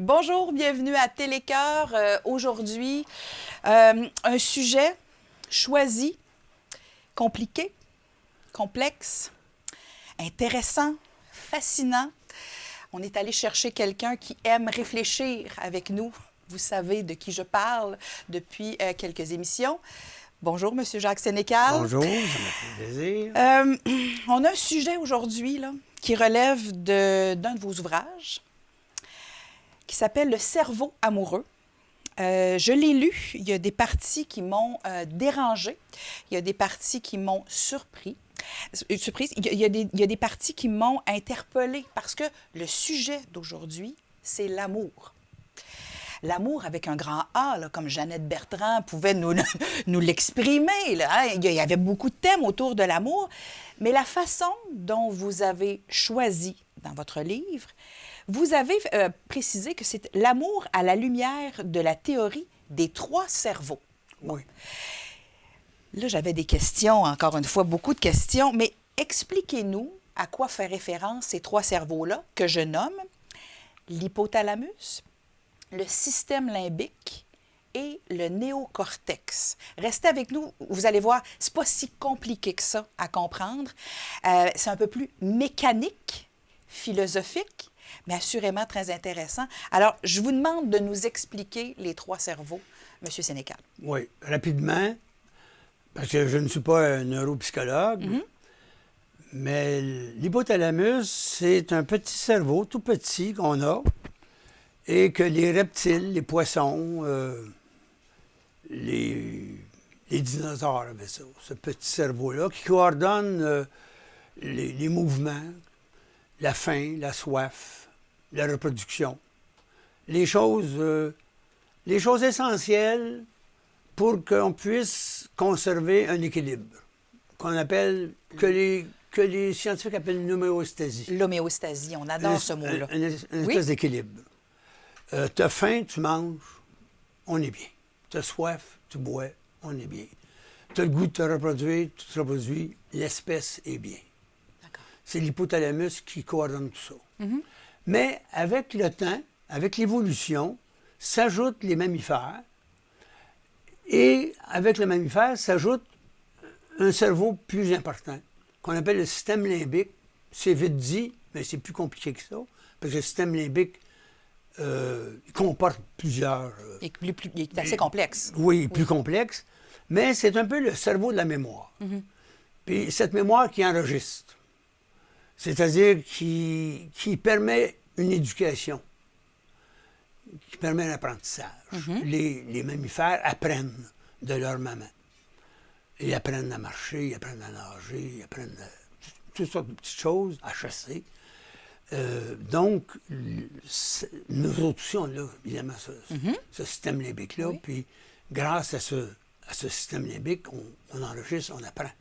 Bonjour, bienvenue à Télécœur. Aujourd'hui, un sujet choisi, compliqué, complexe, intéressant, fascinant. On est allé chercher quelqu'un qui aime réfléchir avec nous. Vous savez de qui je parle depuis quelques émissions. Bonjour, Monsieur Jacques Sénécal. Bonjour, ça me fait plaisir. On a un sujet aujourd'hui là, qui relève d'un de vos ouvrages qui s'appelle « Le cerveau amoureux ». Je l'ai lu. Il y a des parties qui m'ont dérangée. Il y a des parties qui m'ont surprise. Il y a des parties qui m'ont interpellée parce que le sujet d'aujourd'hui, c'est l'amour. L'amour avec un grand A, là, comme Jeannette Bertrand pouvait nous l'exprimer. Là, hein? Il y avait beaucoup de thèmes autour de l'amour. Mais la façon dont vous avez choisi dans votre livre, vous avez précisé que c'est l'amour à la lumière de la théorie des trois cerveaux. Oui. Là, j'avais des questions, encore une fois, beaucoup de questions, mais expliquez-nous à quoi fait référence ces trois cerveaux-là que je nomme l'hypothalamus, le système limbique et le néocortex. Restez avec nous, vous allez voir, c'est pas si compliqué que ça à comprendre. C'est un peu plus mécanique, philosophique, mais assurément très intéressant. Alors, je vous demande de nous expliquer les trois cerveaux, M. Sénécal. Oui, rapidement, parce que je ne suis pas un neuropsychologue, mais l'hypothalamus, c'est un petit cerveau, tout petit, qu'on a, et que les reptiles, les poissons, les dinosaures avaient ça, ce petit cerveau-là, qui coordonne les mouvements, la faim, la soif, la reproduction. Les choses essentielles pour qu'on puisse conserver un équilibre, qu'on appelle, que les scientifiques appellent l'homéostasie. L'homéostasie, on adore ce mot-là. Une espèce d'équilibre. Tu as faim, tu manges, on est bien. Tu as soif, tu bois, on est bien. Tu as le goût de te reproduire, tu te reproduis, l'espèce est bien. C'est l'hypothalamus qui coordonne tout ça. Mais avec le temps, avec l'évolution, s'ajoutent les mammifères. Et avec le mammifère, s'ajoute un cerveau plus important, qu'on appelle le système limbique. C'est vite dit, mais c'est plus compliqué que ça, parce que le système limbique comporte plusieurs... Il est assez complexe. Oui, plus complexe, mais c'est un peu le cerveau de la mémoire. Puis cette mémoire qui enregistre, c'est-à-dire qui permet une éducation, qui permet l'apprentissage. Les mammifères apprennent de leur maman. Ils apprennent à marcher, ils apprennent à nager, ils apprennent toutes sortes de petites choses, à chasser. Donc, nous autres aussi, on a évidemment ce système limbique-là. Oui. Puis, grâce à ce système limbique, on enregistre, on apprend.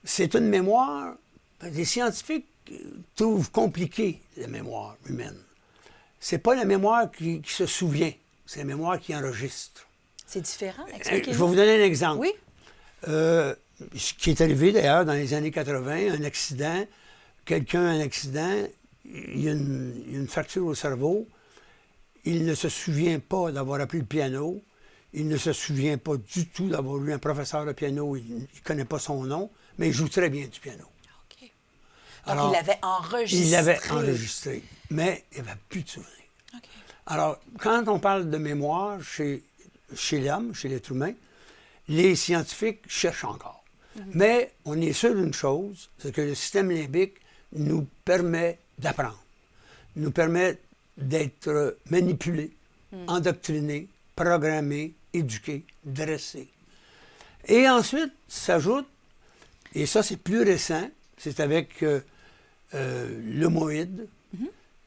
C'est une mémoire... Les scientifiques trouvent compliquée la mémoire humaine. C'est pas la mémoire qui se souvient, c'est la mémoire qui enregistre. C'est différent, Je expliquez-nous. vais vous donner un exemple. Oui. Ce qui est arrivé d'ailleurs dans les années 80, un accident, quelqu'un a un accident, il y a une fracture au cerveau, il ne se souvient pas d'avoir appris le piano, il ne se souvient pas du tout d'avoir eu un professeur de piano, il ne connaît pas son nom, mais il joue très bien du piano. OK. Donc, il l'avait enregistré. Il l'avait enregistré, mais il n'y avait plus de souvenirs. OK. Alors, quand on parle de mémoire chez l'homme, chez l'être humain, les scientifiques cherchent encore. Mais on est sûr d'une chose, c'est que le système limbique nous permet d'apprendre, nous permet d'être manipulés, endoctrinés, programmés, éduqués, dressés. Et ensuite, s'ajoute, et ça c'est plus récent, c'est avec l'homoïde,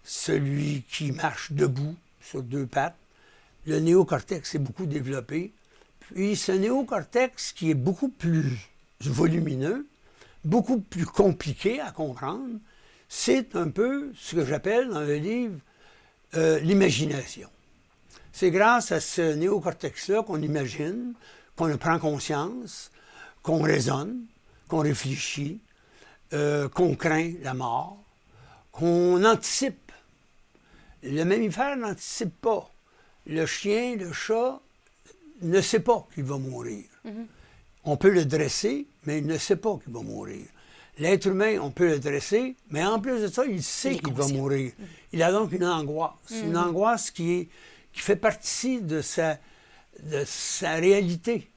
celui qui marche debout sur deux pattes. Le néocortex est beaucoup développé. Puis ce néocortex qui est beaucoup plus volumineux, beaucoup plus compliqué à comprendre, c'est un peu ce que j'appelle dans le livre l'imagination. C'est grâce à ce néocortex-là qu'on imagine, qu'on prend conscience, qu'on raisonne, qu'on réfléchit, qu'on craint la mort, qu'on anticipe Le mammifère n'anticipe pas. Le chien, le chat, ne sait pas qu'il va mourir. On peut le dresser, mais il ne sait pas qu'il va mourir. L'être humain, on peut le dresser, mais en plus de ça, il sait qu'il va mourir. Il a donc une angoisse. Une angoisse qui fait partie de sa réalité.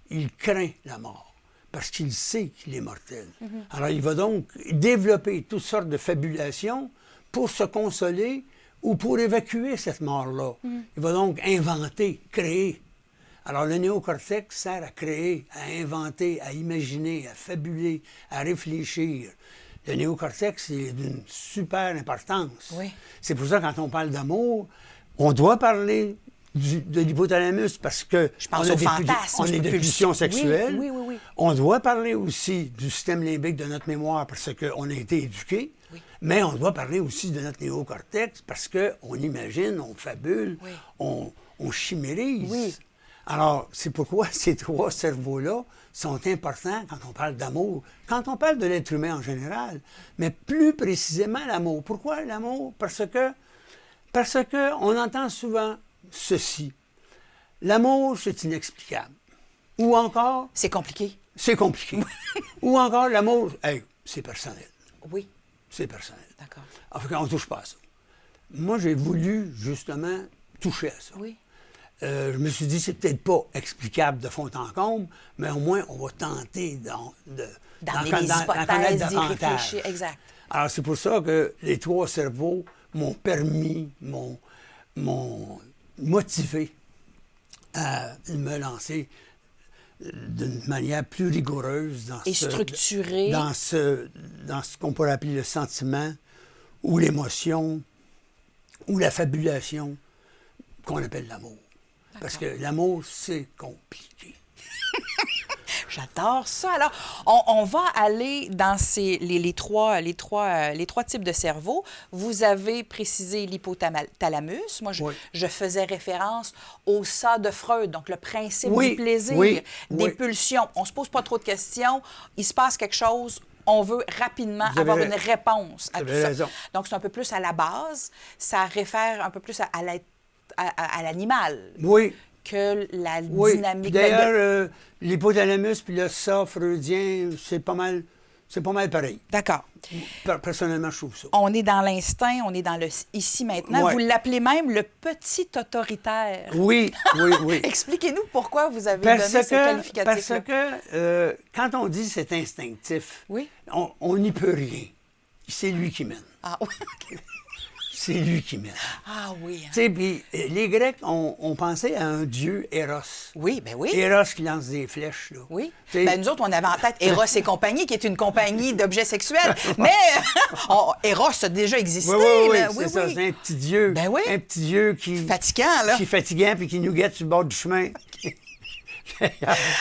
Il craint la mort parce qu'il sait qu'il est mortel. Alors, il va donc développer toutes sortes de fabulations pour se consoler ou pour évacuer cette mort-là. Il va donc inventer, créer. Alors, le néocortex sert à créer, à inventer, à imaginer, à fabuler, à réfléchir. Le néocortex est d'une super importance. Oui. C'est pour ça, quand on parle d'amour, on doit parler de l'hypothalamus parce que je pense au fantasme, on est des pulsions sexuelles. Oui, oui, oui, oui. On doit parler aussi du système limbique de notre mémoire parce qu'on a été éduqués. Oui. Mais on doit parler aussi de notre néocortex parce qu'on imagine, on fabule, oui. on chimérise. Oui. Alors, c'est pourquoi ces trois cerveaux-là sont importants quand on parle d'amour, quand on parle de l'être humain en général, mais plus précisément l'amour. Pourquoi l'amour? Parce que on entend souvent ceci. L'amour, c'est inexplicable. Ou encore... C'est compliqué. C'est compliqué. Ou encore, l'amour, hey, c'est personnel. Oui. C'est personnel. D'accord. En fait, on ne touche pas à ça. Moi, j'ai voulu, justement, toucher à ça. Oui. Je me suis dit, c'est peut-être pas explicable de fond en comble, mais au moins, on va tenter d'en hypothèses, d'y réfléchir. Exact. Alors, c'est pour ça que les trois cerveaux m'ont permis, m'ont motivé à me lancer d'une manière plus rigoureuse structurée dans ce qu'on pourrait appeler le sentiment ou l'émotion ou la fabulation qu'on appelle l'amour. Parce que l'amour, c'est compliqué. J'adore ça. Alors, on va aller dans les trois types de cerveau. Vous avez précisé l'hypothalamus. Moi, je faisais référence au ça de Freud, donc le principe du plaisir, des pulsions. On ne se pose pas trop de questions. Il se passe quelque chose. On veut rapidement avoir une réponse à tout ça. Donc, c'est un peu plus à la base. Ça réfère un peu plus à l'animal. Oui. Que la dynamique... D'ailleurs, l'hypothalamus puis le ça freudien, c'est pas mal pareil. D'accord. Personnellement, je trouve ça. On est dans l'instinct, on est dans le ici maintenant. Ouais. Vous l'appelez même le petit autoritaire. Oui. Expliquez-nous pourquoi vous avez donné ce qualificatif. Parce que quand on dit c'est instinctif, on n'y peut rien. C'est lui qui mène. Ah oui. C'est lui qui mène. Ah oui. Tu sais, puis les Grecs ont pensé à un dieu, Eros. Oui, ben oui. Eros qui lance des flèches, là. Oui. Ben nous autres, on avait en tête Eros et compagnie, qui est une compagnie d'objets sexuels. Mais Eros a déjà existé. Oui, c'est ça. C'est un petit dieu. Ben oui. Un petit dieu qui... Fatigant, là. Qui est fatigant puis qui nous guette sur le bord du chemin.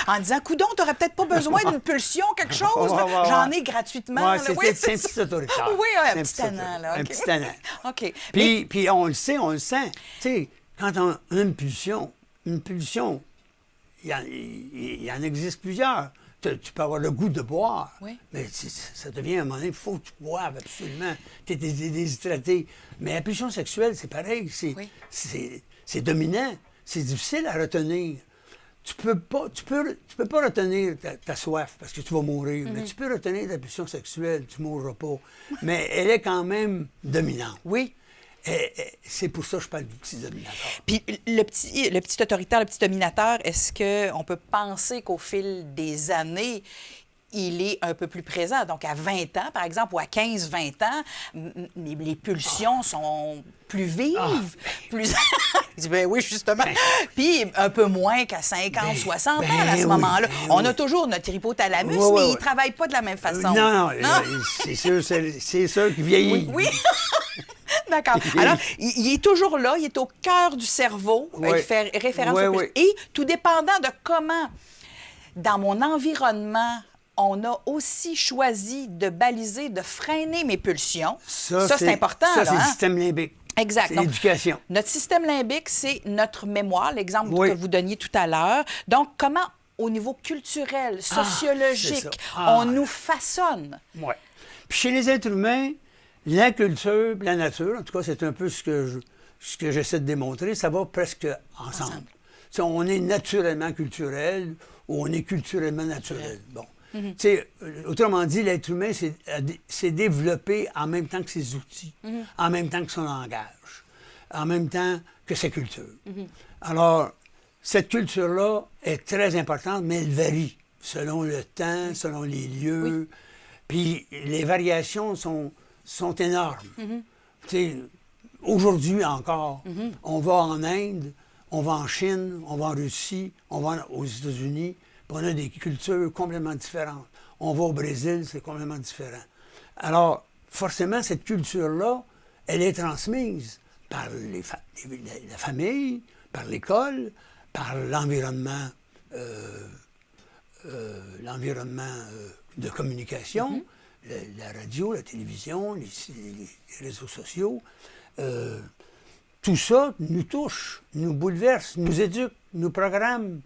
En disant, coudonc, t'aurais peut-être pas besoin d'une pulsion, quelque chose. J'en ai gratuitement. C'est un petit autoritaire. Oui, un petit tannant, là. Un petit tannant. OK. Puis on le sent. Tu sais, quand on a une pulsion, il y en existe plusieurs. Tu peux avoir le goût de boire, mais ça devient à un moment donné, il faut que tu boives absolument. Tu es déshydraté. Mais la pulsion sexuelle, c'est pareil. C'est dominant. C'est difficile à retenir. Tu peux pas retenir ta soif parce que tu vas mourir, mais tu peux retenir ta pulsion sexuelle, tu ne mourras pas. Mais elle est quand même dominante. Oui. C'est pour ça que je parle du petit dominateur. Puis le petit autoritaire, le petit dominateur, est-ce qu'on peut penser qu'au fil des années, il est un peu plus présent? Donc, à 20 ans, par exemple, ou à 15-20 ans, les pulsions sont plus vives, plus... Je dis, ben oui, justement. Puis un peu moins qu'à 50, 60 ans, à ce moment-là. On a toujours notre hypothalamus, mais il ne travaille pas de la même façon. Non, c'est sûr qu'il vieillit. Oui. D'accord. Alors, il est toujours là, il est au cœur du cerveau. Il fait référence au pulsions. Et tout dépendant de comment, dans mon environnement, on a aussi choisi de baliser, de freiner mes pulsions. Ça c'est important. Ça, c'est le système limbique. Exact. C'est l'éducation. Notre système limbique, c'est notre mémoire, l'exemple que vous donniez tout à l'heure. Donc, comment, au niveau culturel, sociologique, on nous façonne? Oui. Puis chez les êtres humains, La culture, la nature, en tout cas, c'est un peu ce que j'essaie de démontrer, ça va presque ensemble. On est naturellement culturel ou on est culturellement naturel. Bon. Autrement dit, l'être humain s'est développé en même temps que ses outils, en même temps que son langage, en même temps que sa culture. Alors, cette culture-là est très importante, mais elle varie selon le temps, selon les lieux. Puis les variations sont énormes. Aujourd'hui encore, on va en Inde, on va en Chine, on va en Russie, on va aux États-Unis, puis on a des cultures complètement différentes. On va au Brésil, c'est complètement différent. Alors, forcément, cette culture-là, elle est transmise par la famille, par l'école, par l'environnement de communication, la radio, la télévision, les réseaux sociaux. Tout ça nous touche, nous bouleverse, nous éduque, nous programme.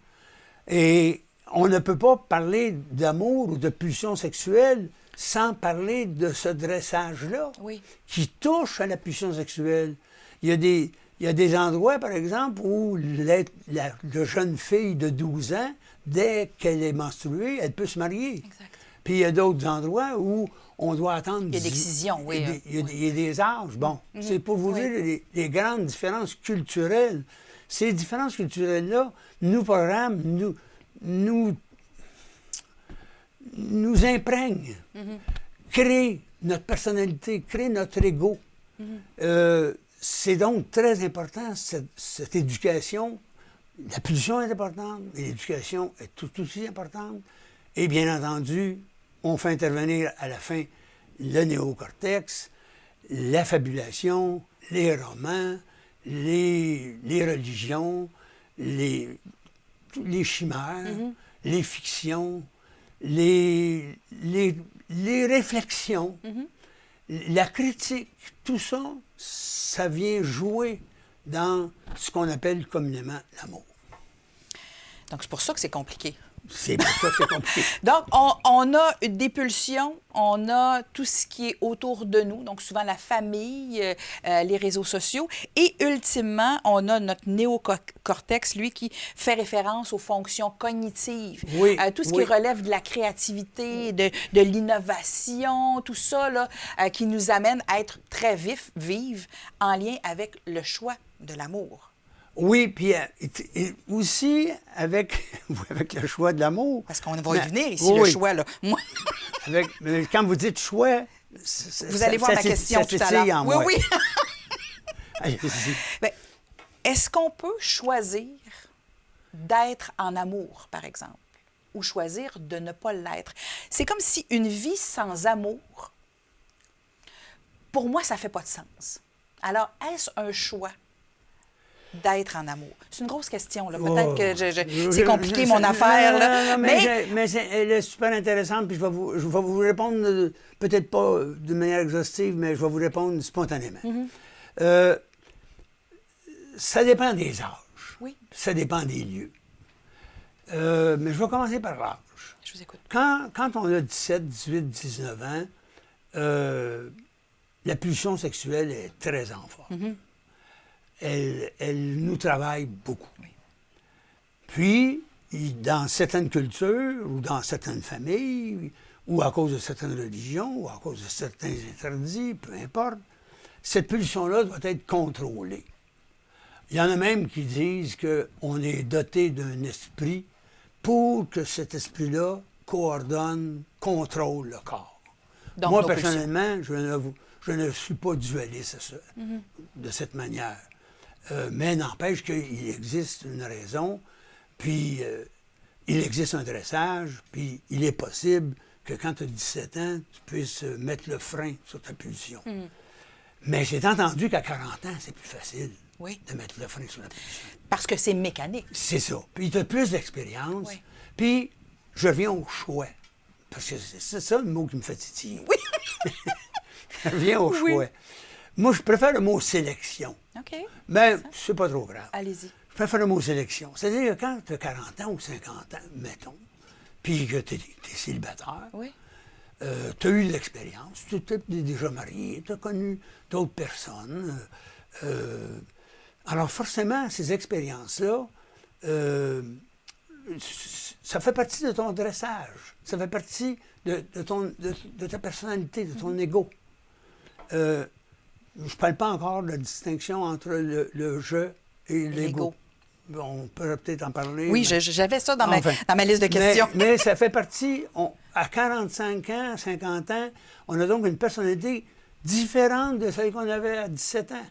Et on ne peut pas parler d'amour ou de pulsion sexuelle sans parler de ce dressage-là qui touche à la pulsion sexuelle. Il y a des endroits, par exemple, où la jeune fille de 12 ans, dès qu'elle est menstruée, elle peut se marier. Exact. Puis il y a d'autres endroits où on doit attendre... Il y a l'excision, oui. Il y a des âges. Bon, c'est pour vous dire les grandes différences culturelles. Ces différences culturelles-là nous programment, nous imprègnent, créent notre personnalité, créent notre ego. C'est donc très important, cette éducation. La pulsion est importante, mais l'éducation est tout aussi importante. Et bien entendu, on fait intervenir à la fin le néocortex, la fabulation, les romans, les religions, les chimères, les fictions, les réflexions, la critique, tout ça, ça vient jouer dans ce qu'on appelle communément l'amour. Donc, c'est pour ça que c'est compliqué. C'est pour ça que c'est compliqué. Donc, on a des pulsions, on a tout ce qui est autour de nous, donc souvent la famille, les réseaux sociaux, et ultimement, on a notre néocortex, lui, qui fait référence aux fonctions cognitives. Tout ce qui relève de la créativité, de l'innovation, tout ça, là, qui nous amène à être très vive en lien avec le choix de l'amour. Oui, puis aussi avec le choix de l'amour. Parce qu'on va y venir ici, le choix, là. Moi... mais quand vous dites choix... Vous allez voir ma question tout à l'heure. Oui. Bien, est-ce qu'on peut choisir d'être en amour, par exemple, ou choisir de ne pas l'être? C'est comme si une vie sans amour, pour moi, ça ne fait pas de sens. Alors, est-ce un choix d'être en amour? C'est une grosse question, là. Peut-être que c'est compliqué, mon affaire, là. Mais elle est super intéressante, puis je vais vous répondre, peut-être pas de manière exhaustive, mais je vais vous répondre spontanément. Ça dépend des âges. Oui. Ça dépend des lieux. Mais je vais commencer par l'âge. Je vous écoute. Quand on a 17, 18, 19 ans, la pulsion sexuelle est très en forme. Elle nous travaille beaucoup. Oui. Puis, dans certaines cultures ou dans certaines familles, ou à cause de certaines religions, ou à cause de certains interdits, peu importe, cette pulsion-là doit être contrôlée. Il y en a même qui disent qu'on est doté d'un esprit pour que cet esprit-là coordonne, contrôle le corps. Donc, moi, personnellement, je ne suis pas dualiste de cette manière. Mais n'empêche qu'il existe une raison, puis il existe un dressage, puis il est possible que quand tu as 17 ans, tu puisses mettre le frein sur ta pulsion. Mais j'ai entendu qu'à 40 ans, c'est plus facile de mettre le frein sur la pulsion. Parce que c'est mécanique. C'est ça. Puis tu as plus d'expérience. Puis je reviens au choix. Parce que c'est ça le mot qui me fait titiller. Oui. Je reviens au choix. Moi, je préfère le mot sélection. OK. Mais c'est pas trop grave. Allez-y. Je préfère le mot sélection. C'est-à-dire que quand tu as 40 ans ou 50 ans, mettons, puis que tu es célibataire, Tu as eu de l'expérience, tu es déjà marié, tu as connu d'autres personnes. Alors forcément, ces expériences-là, ça fait partie de ton dressage, ça fait partie de ta personnalité, de ton ego. Je ne parle pas encore de la distinction entre le je et l'ego. Bon, on peut peut-être en parler. Oui, j'avais ça dans ma liste de questions. Mais ça fait partie, à 45 ans, 50 ans, on a donc une personnalité différente de celle qu'on avait à 17 ans.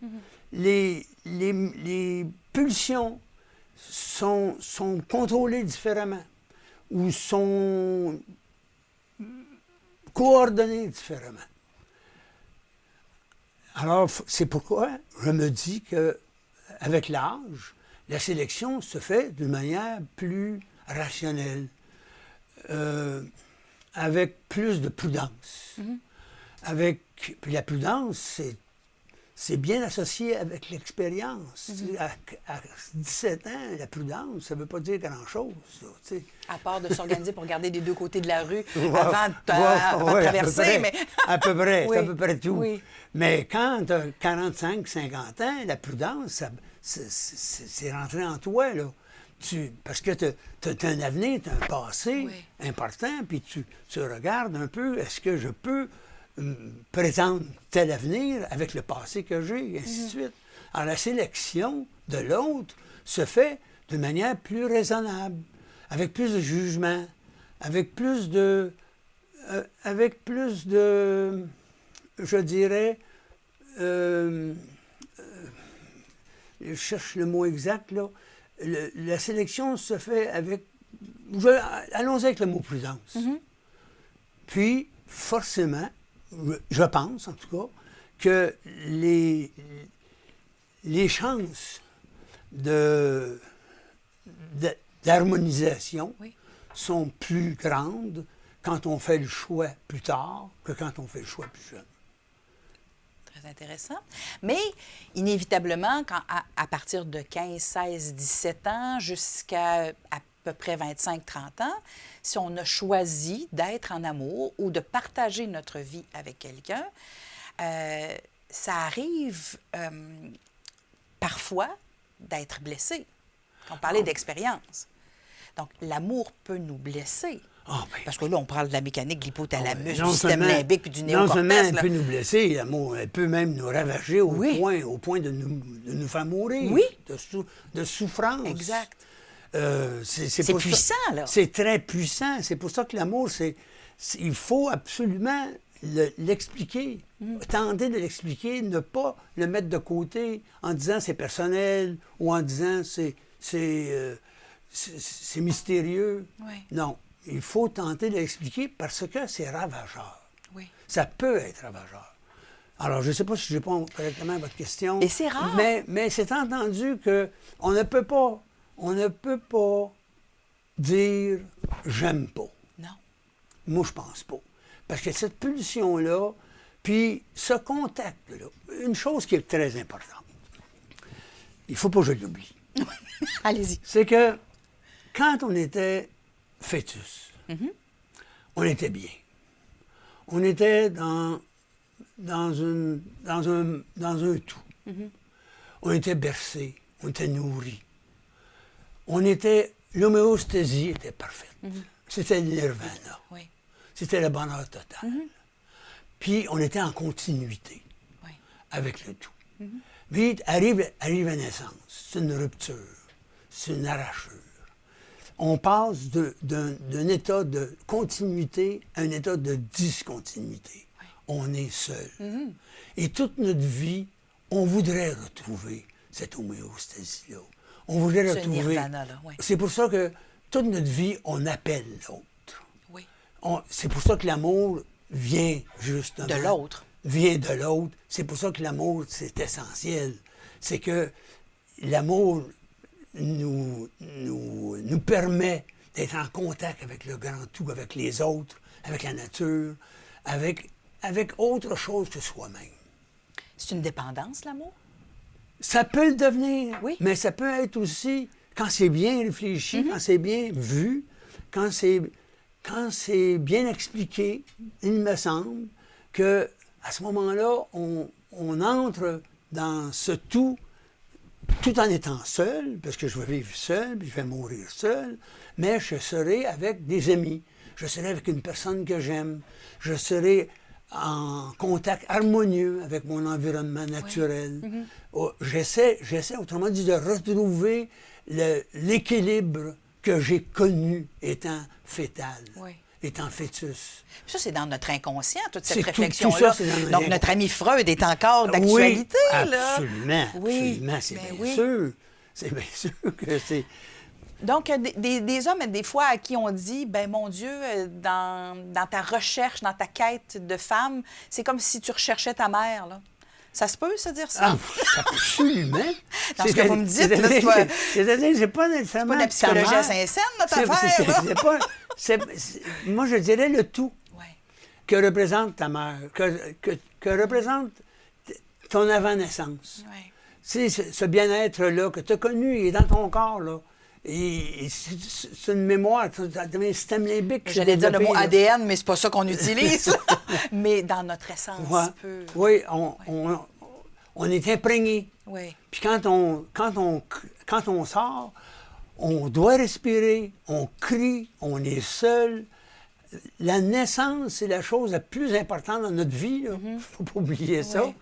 Les pulsions sont contrôlées différemment ou sont coordonnées différemment. Alors, c'est pourquoi je me dis qu'avec l'âge, la sélection se fait d'une manière plus rationnelle, avec plus de prudence. Puis la prudence, c'est bien associé avec l'expérience. À 17 ans, la prudence, ça ne veut pas dire grand-chose. À part de s'organiser pour regarder des deux côtés de la rue avant de traverser. À peu près, oui. C'est à peu près tout. Oui. Mais quand tu as 45, 50 ans, la prudence, c'est rentré en toi, là. Parce que tu as un avenir, tu as un passé important, puis tu regardes un peu, est-ce que je peux prétendre tel avenir avec le passé que j'ai, et ainsi de suite. Alors, la sélection de l'autre se fait de manière plus raisonnable, avec plus de jugement, avec plus de je dirais, je cherche le mot exact, là, la sélection se fait avec, allons-y avec le mot prudence. Puis, forcément, je pense, en tout cas, que les chances d'harmonisation sont plus grandes quand on fait le choix plus tard que quand on fait le choix plus jeune. Très intéressant. Mais, inévitablement, à partir de 15, 16, 17 ans, jusqu'à à peu près 25, 30 ans, si on a choisi d'être en amour ou de partager notre vie avec quelqu'un, ça arrive parfois d'être blessé. On parlait d'expérience. Donc, l'amour peut nous blesser. Parce que là, on parle de la mécanique de l'hypothalamus, du système limbique puis du néocortex. Non seulement elle peut nous blesser, l'amour, elle peut même nous ravager au point de nous faire mourir. Oui. De souffrance. Exact. C'est puissant, là. C'est très puissant. C'est pour ça que l'amour, il faut absolument l'expliquer. Tenter de l'expliquer, ne pas le mettre de côté en disant c'est personnel ou en disant c'est mystérieux. Non. Il faut tenter de l'expliquer parce que c'est ravageur. Ça peut être ravageur. Alors, je ne sais pas si je réponds correctement à votre question. Et c'est rare. Mais c'est entendu qu'on ne peut pas dire « j'aime pas ». Non. Moi, je pense pas. Parce que cette pulsion-là, puis ce contact-là, une chose qui est très importante, il ne faut pas que je l'oublie. Allez-y. C'est que quand on était fœtus, on était bien. On était dans un tout. On était bercé, on était nourri. L'homéostasie était parfaite. C'était le nirvana. C'était le bonheur total. Puis on était en continuité avec le tout. Puis arrive la naissance, c'est une rupture, c'est une arrachure. On passe d'un état de continuité à un état de discontinuité. On est seul. Et toute notre vie, on voudrait retrouver cette homéostasie-là. On voudrait retrouver... Ce nirvana-là, C'est pour ça que toute notre vie, on appelle l'autre. C'est pour ça que l'amour vient justement... De l'autre. Vient de l'autre. C'est pour ça que l'amour, c'est essentiel. C'est que l'amour nous permet d'être en contact avec le grand tout, avec les autres, avec la nature, avec autre chose que soi-même. C'est une dépendance, l'amour? Ça peut le devenir, mais ça peut être aussi, quand c'est bien réfléchi, quand c'est bien vu, quand quand c'est bien expliqué, il me semble que à ce moment-là, on entre dans ce tout en étant seul, parce que je vais vivre seul, puis je vais mourir seul, mais je serai avec des amis, je serai avec une personne que j'aime, je serai en contact harmonieux avec mon environnement naturel. Oui. Mm-hmm. Oh, j'essaie, autrement dit, de retrouver l'équilibre que j'ai connu étant fœtal, Oui. étant fœtus. Ça, c'est dans notre inconscient, toute cette C'est réflexion-là. tout ça, c'est dans notre Donc, notre ami Freud est encore d'actualité, oui, là. absolument, Oui, absolument, c'est ben bien oui. sûr. C'est bien sûr que c'est... Donc, des hommes, des fois, à qui on dit, ben mon Dieu, dans ta recherche, dans ta quête de femme, c'est comme si tu recherchais ta mère, là. Ça se peut, se dire ça? Ah, absolument. Dans ce que vous me dites, là, c'est pas... C'est-à-dire, c'est pas nécessairement... C'est pas de la psychologie à Saint-Saëns, notre affaire, là. Moi, je dirais le tout Ouais. que représente ta mère, que représente ton avant-naissance. Ouais. Tu sais, ce bien-être-là que tu as connu, il est dans ton corps, là. Et c'est une mémoire, c'est un système limbique. J'allais dire le mot ADN, mais c'est pas ça qu'on utilise, là. Mais dans notre essence pure. Oui, on est imprégné. Oui. Puis quand on sort, on doit respirer, on crie, on est seul. La naissance, c'est la chose la plus importante dans notre vie. Il ne faut pas oublier ça. Oui.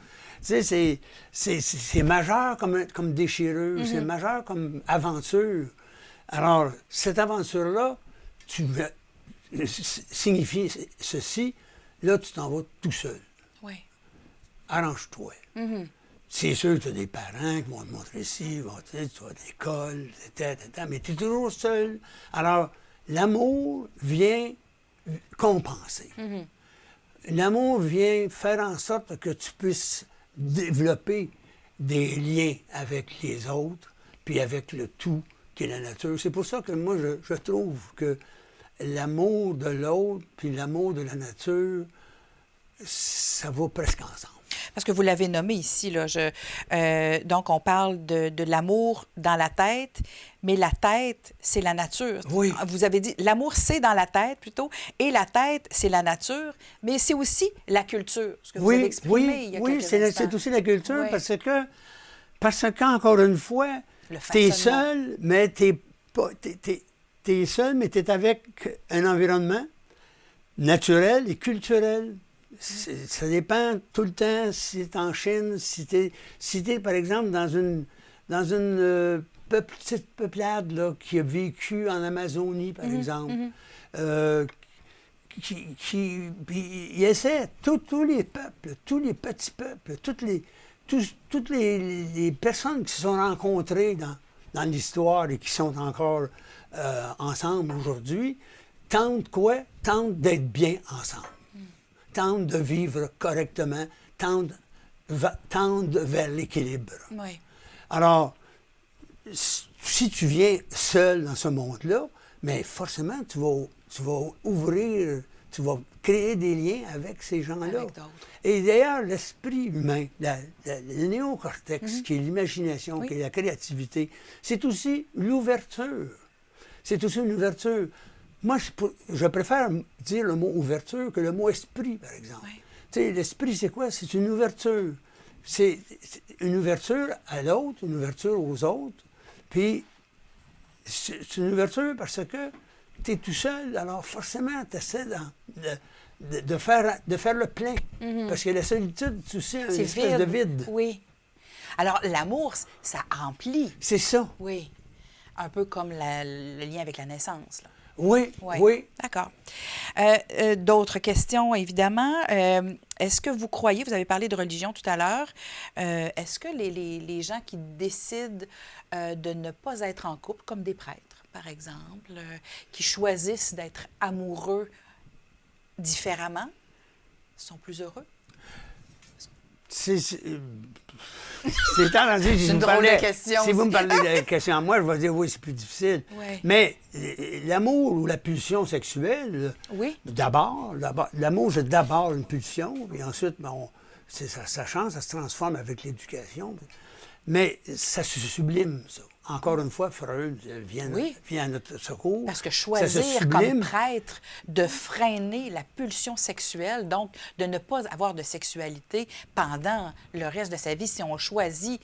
Tu sais, c'est majeur comme déchirure, c'est majeur comme aventure. Alors, cette aventure-là, signifie ceci, là, tu t'en vas tout seul. Oui. Arrange-toi. C'est sûr que tu as des parents qui vont te montrer ci, tu vas à l'école, mais tu es toujours seul. Alors, l'amour vient compenser. L'amour vient faire en sorte que tu puisses développer des liens avec les autres, puis avec le tout qui est la nature. C'est pour ça que moi, je trouve que l'amour de l'autre puis l'amour de la nature, ça va presque ensemble. Parce que vous l'avez nommé ici, là, donc on parle de l'amour dans la tête, mais la tête, c'est la nature. Oui. Vous avez dit, l'amour, c'est dans la tête plutôt, et la tête, c'est la nature, mais c'est aussi la culture, ce que vous avez exprimé il y a quelques instants. C'est aussi la culture, Oui. parce qu'encore une fois, tu es seul, mais t'es seul, mais tu es avec un environnement naturel et culturel. Ça dépend tout le temps si tu es en Chine, si tu es, par exemple, dans une petite peuplade là, qui a vécu en Amazonie, par exemple, qui essaie, tous les peuples, tous les petits peuples, toutes les personnes qui se sont rencontrées dans l'histoire et qui sont encore ensemble aujourd'hui, tentent quoi? Tentent d'être bien ensemble. Tendent de vivre correctement, tendent vers l'équilibre. Oui. Alors, si tu viens seul dans ce monde-là, mais forcément, tu vas ouvrir, tu vas créer des liens avec ces gens-là. Avec d'autres. Et d'ailleurs, l'esprit humain, le néocortex, qui est l'imagination, qui est la créativité, c'est aussi l'ouverture. C'est aussi une ouverture. Moi, je préfère dire le mot ouverture que le mot esprit, par exemple. Oui. Tu sais, l'esprit, c'est quoi? C'est une ouverture. C'est une ouverture à l'autre, une ouverture aux autres. Puis, c'est une ouverture parce que tu es tout seul, alors forcément, tu essaies de faire le plein. Parce que la solitude, c'est aussi une espèce de vide. Oui. Alors, l'amour, ça remplit. C'est ça. Oui. Un peu comme le lien avec la naissance, là. Oui, Ouais. oui. D'accord. D'autres questions, évidemment. Est-ce que vous croyez, vous avez parlé de religion tout à l'heure, est-ce que les gens qui décident de ne pas être en couple, comme des prêtres, par exemple, qui choisissent d'être amoureux différemment, sont plus heureux? C'est une drôle de question. Si vous me parlez de la question à moi, je vais dire oui, c'est plus difficile. Oui. Mais l'amour ou la pulsion sexuelle, Oui. d'abord, l'amour, c'est d'abord une pulsion, et ensuite, ça change, ça se transforme avec l'éducation. Mais ça se sublime, ça. encore une fois, Freud vient à notre secours. Parce que Ça se choisir comme sublime. prêtre de freiner la pulsion sexuelle, donc de ne pas avoir de sexualité pendant le reste de sa vie, si on choisit,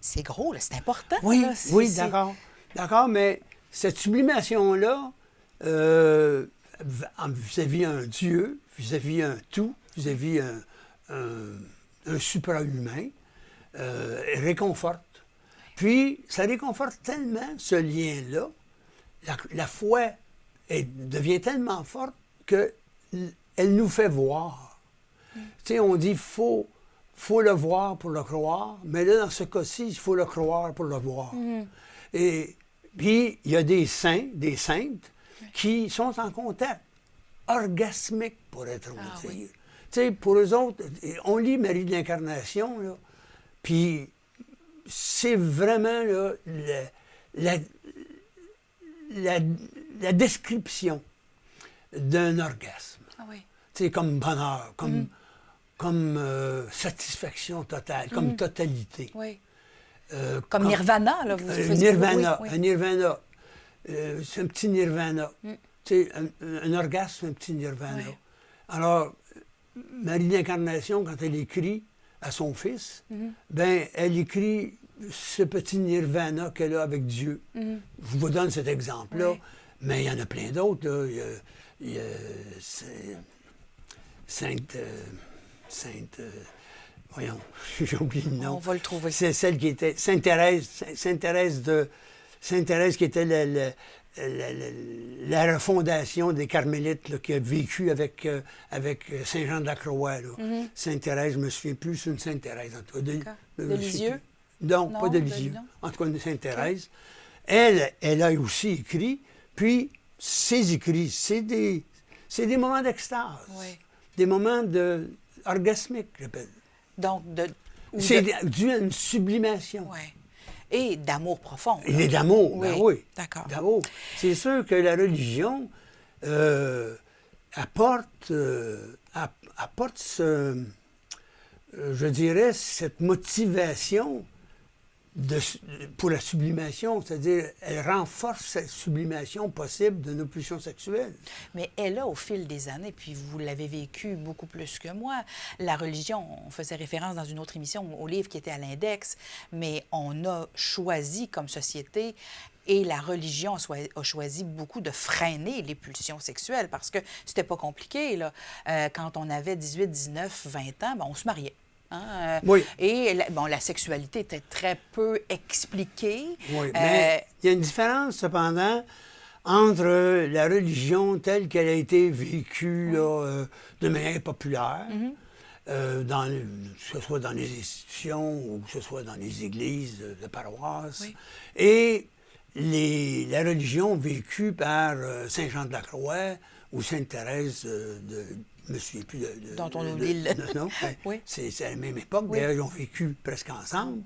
c'est gros, là, c'est important. Oui, là, oui, d'accord. D'accord, mais cette sublimation-là, vis-à-vis un Dieu, vis-à-vis un tout, vis-à-vis un supra-humain, réconforte. Puis, ça réconforte tellement ce lien-là, la foi devient tellement forte qu'elle nous fait voir. Tu sais, on dit faut le voir pour le croire, mais là, dans ce cas-ci, il faut le croire pour le voir. Et puis, il y a des saints, des saintes, qui sont en contact orgasmique, pour être dire. Oui. Tu sais, pour eux autres, on lit Marie de l'Incarnation, là, puis c'est vraiment là, la description d'un orgasme. Ah oui. Tu sais, comme bonheur, comme satisfaction totale, comme totalité. Oui. Comme Nirvana, là, vous faisiez... Nirvana, oui. un Nirvana. C'est un petit Nirvana. Tu sais, un orgasme, un petit Nirvana. Oui. Alors, Marie d'Incarnation, quand elle écrit à son fils, ben, elle écrit ce petit Nirvana qu'elle a avec Dieu. Je vous donne cet exemple-là, mais il y en a plein d'autres. Là. Il y a Sainte... voyons, j'ai oublié le nom. On va le trouver. C'est celle qui était... Sainte Thérèse qui était la refondation des Carmélites, là, qui a vécu avec Saint Jean de la Croix. Sainte Thérèse, je ne me souviens plus, c'est une Sainte Thérèse, en tout cas. De Lisieux? Non, pas de Lisieux. En tout cas, une Sainte Thérèse. Elle a aussi écrit, puis ses écrits, c'est des moments d'extase. Oui. Des moments orgasmiques, j'appelle. Donc, C'est dû à une sublimation. Oui. Et d'amour profond. Là. Et d'amour, ben oui. D'accord. D'amour. C'est sûr que la religion apporte je dirais, cette motivation pour la sublimation, c'est-à-dire elle renforce cette sublimation possible de nos pulsions sexuelles. Mais elle a, au fil des années, puis vous l'avez vécu beaucoup plus que moi, la religion, on faisait référence dans une autre émission au livre qui était à l'index, mais on a choisi comme société et la religion a choisi beaucoup de freiner les pulsions sexuelles parce que c'était pas compliqué, là. Quand on avait 18, 19, 20 ans, ben, on se mariait. Hein? Oui. Et la sexualité était très peu expliquée. Oui, mais il y a une différence, cependant, entre la religion telle qu'elle a été vécue là, de manière populaire, que ce soit dans les institutions ou que ce soit dans les églises de paroisse, et la religion vécue par Saint Jean de la Croix ou Sainte Thérèse je ne me souviens plus dont on oublie le... Non, c'est à la même époque. Oui. D'ailleurs, ils ont vécu presque ensemble.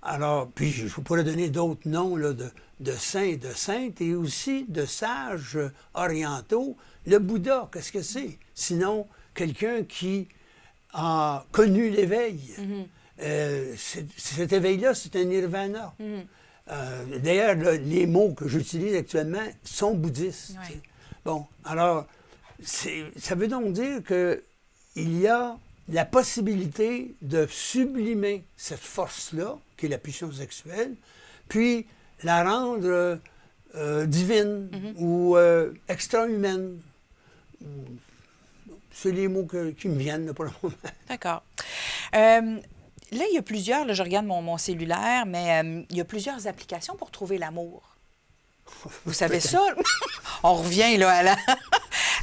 Alors, puis je pourrais donner d'autres noms là, de saints et de saintes et aussi de sages orientaux. Le Bouddha, qu'est-ce que c'est? Sinon, quelqu'un qui a connu l'éveil. Cet éveil-là, c'est un nirvana. D'ailleurs, les mots que j'utilise actuellement sont bouddhistes. Oui. Bon, alors... ça veut donc dire qu'il y a la possibilité de sublimer cette force-là, qui est la pulsion sexuelle, puis la rendre divine ou extra-humaine. C'est les mots qui me viennent là, pour le moment. D'accord. Là, il y a plusieurs, là, je regarde mon cellulaire, mais il y a plusieurs applications pour trouver l'amour. Vous savez ça? On revient là,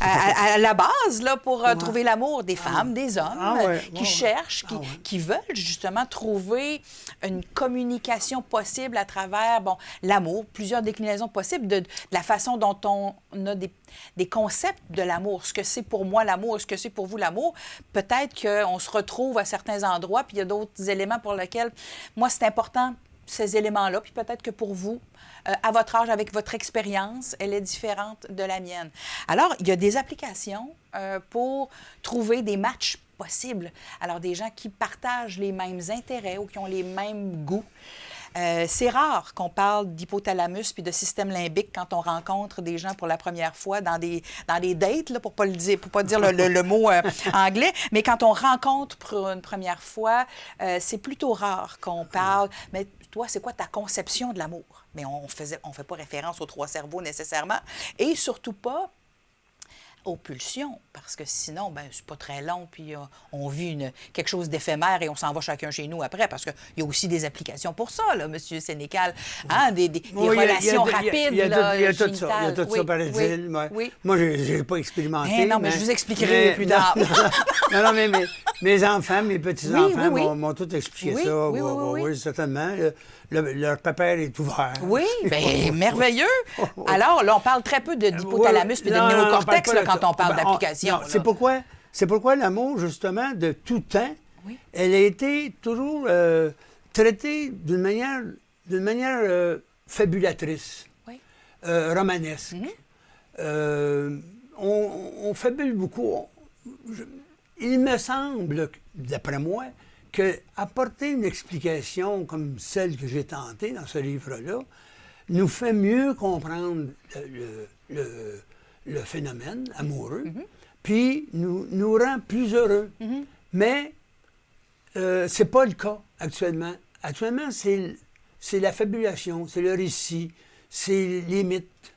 à la base là, pour trouver l'amour des femmes, des hommes qui cherchent, qui veulent justement trouver une communication possible à travers l'amour, plusieurs déclinaisons possibles de la façon dont on a des concepts de l'amour. Ce que c'est pour moi l'amour, ce que c'est pour vous l'amour. Peut-être qu'on se retrouve à certains endroits, puis il y a d'autres éléments pour lesquels, moi, c'est important, ces éléments-là, puis peut-être que pour vous, à votre âge, avec votre expérience, elle est différente de la mienne. Alors, il y a des applications pour trouver des matchs possibles. Alors, des gens qui partagent les mêmes intérêts ou qui ont les mêmes goûts. C'est rare qu'on parle d'hypothalamus puis de système limbique quand on rencontre des gens pour la première fois dans des dates, là, pour pas dire le mot anglais. Mais quand on rencontre pour une première fois, c'est plutôt rare qu'on parle. Mais toi, c'est quoi ta conception de l'amour? Mais on fait pas référence aux 3 cerveaux nécessairement. Et surtout pas aux pulsions, parce que sinon, ben c'est pas très long, puis on vit quelque chose d'éphémère et on s'en va chacun chez nous après, parce qu'il y a aussi des applications pour ça, là, M. Sénécal, hein, des relations rapides, il y a tout ça, paraît-il. Oui. Moi, je n'ai pas expérimenté. Non, mais je vous expliquerai plus tard. Non, mais mes enfants, mes petits-enfants m'ont tout expliqué ça. Oui, certainement. Leur pépère est ouvert. Oui, bien, merveilleux. Alors, là, on parle très peu d'hypothalamus et de néocortex quand on parle d'application. C'est pourquoi l'amour, justement, de tout temps, elle a été toujours traitée d'une manière fabulatrice, romanesque. On fabule beaucoup. Il me semble, d'après moi, qu'apporter une explication comme celle que j'ai tentée dans ce livre-là nous fait mieux comprendre le phénomène amoureux, puis nous rend plus heureux. Mais c'est pas le cas actuellement. Actuellement, c'est la fabulation, c'est le récit, c'est les mythes.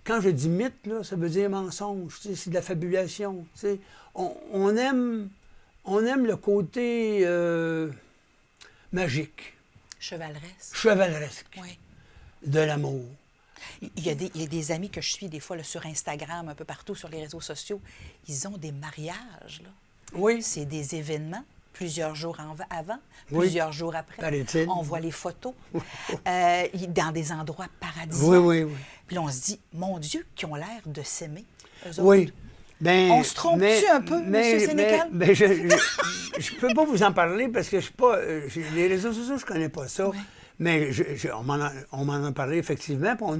Quand je dis mythe, là, ça veut dire mensonge, c'est de la fabulation. On aime le côté magique. Chevaleresque. Oui. De l'amour. Il y a des amis que je suis des fois là, sur Instagram, un peu partout sur les réseaux sociaux. Ils ont des mariages. Là. Oui. C'est des événements. Plusieurs jours avant, plusieurs jours après. On voit les photos dans des endroits paradisiaques. Oui. Puis là, on se dit, mon Dieu, qui ont l'air de s'aimer, eux autres. Oui. Ben, on se trompe-tu un peu, M. Sénécal? Je ne peux pas vous en parler parce que je suis pas... les réseaux sociaux, je ne connais pas ça. Oui. Mais on m'en a parlé effectivement, puis on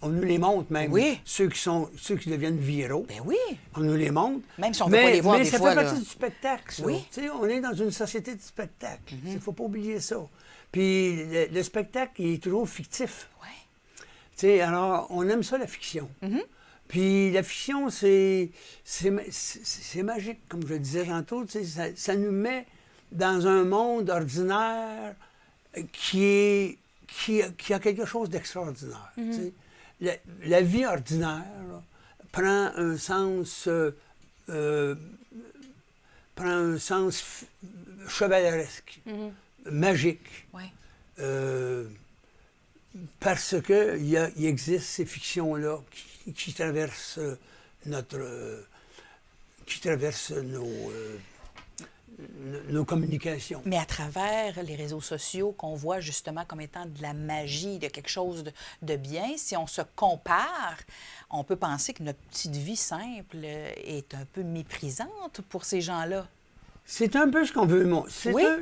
nous les montre même. Oui. Ceux qui deviennent viraux. Ben oui. On nous les montre. Même si on ne veut pas les voir des fois. Mais ça fait partie du spectacle, ça. Oui. On est dans une société de spectacle. Il ne faut pas oublier ça. Puis le spectacle, il est toujours fictif. Oui. Alors, on aime ça, la fiction. Puis la fiction, c'est magique, comme je le disais tantôt. Ça nous met dans un monde ordinaire qui a quelque chose d'extraordinaire. La vie ordinaire là, prend un sens chevaleresque, magique. Oui. Parce qu'il existe ces fictions-là qui traversent nos communications. Mais à travers les réseaux sociaux qu'on voit justement comme étant de la magie, de quelque chose de bien, si on se compare, on peut penser que notre petite vie simple est un peu méprisante pour ces gens-là. C'est un peu ce qu'on veut.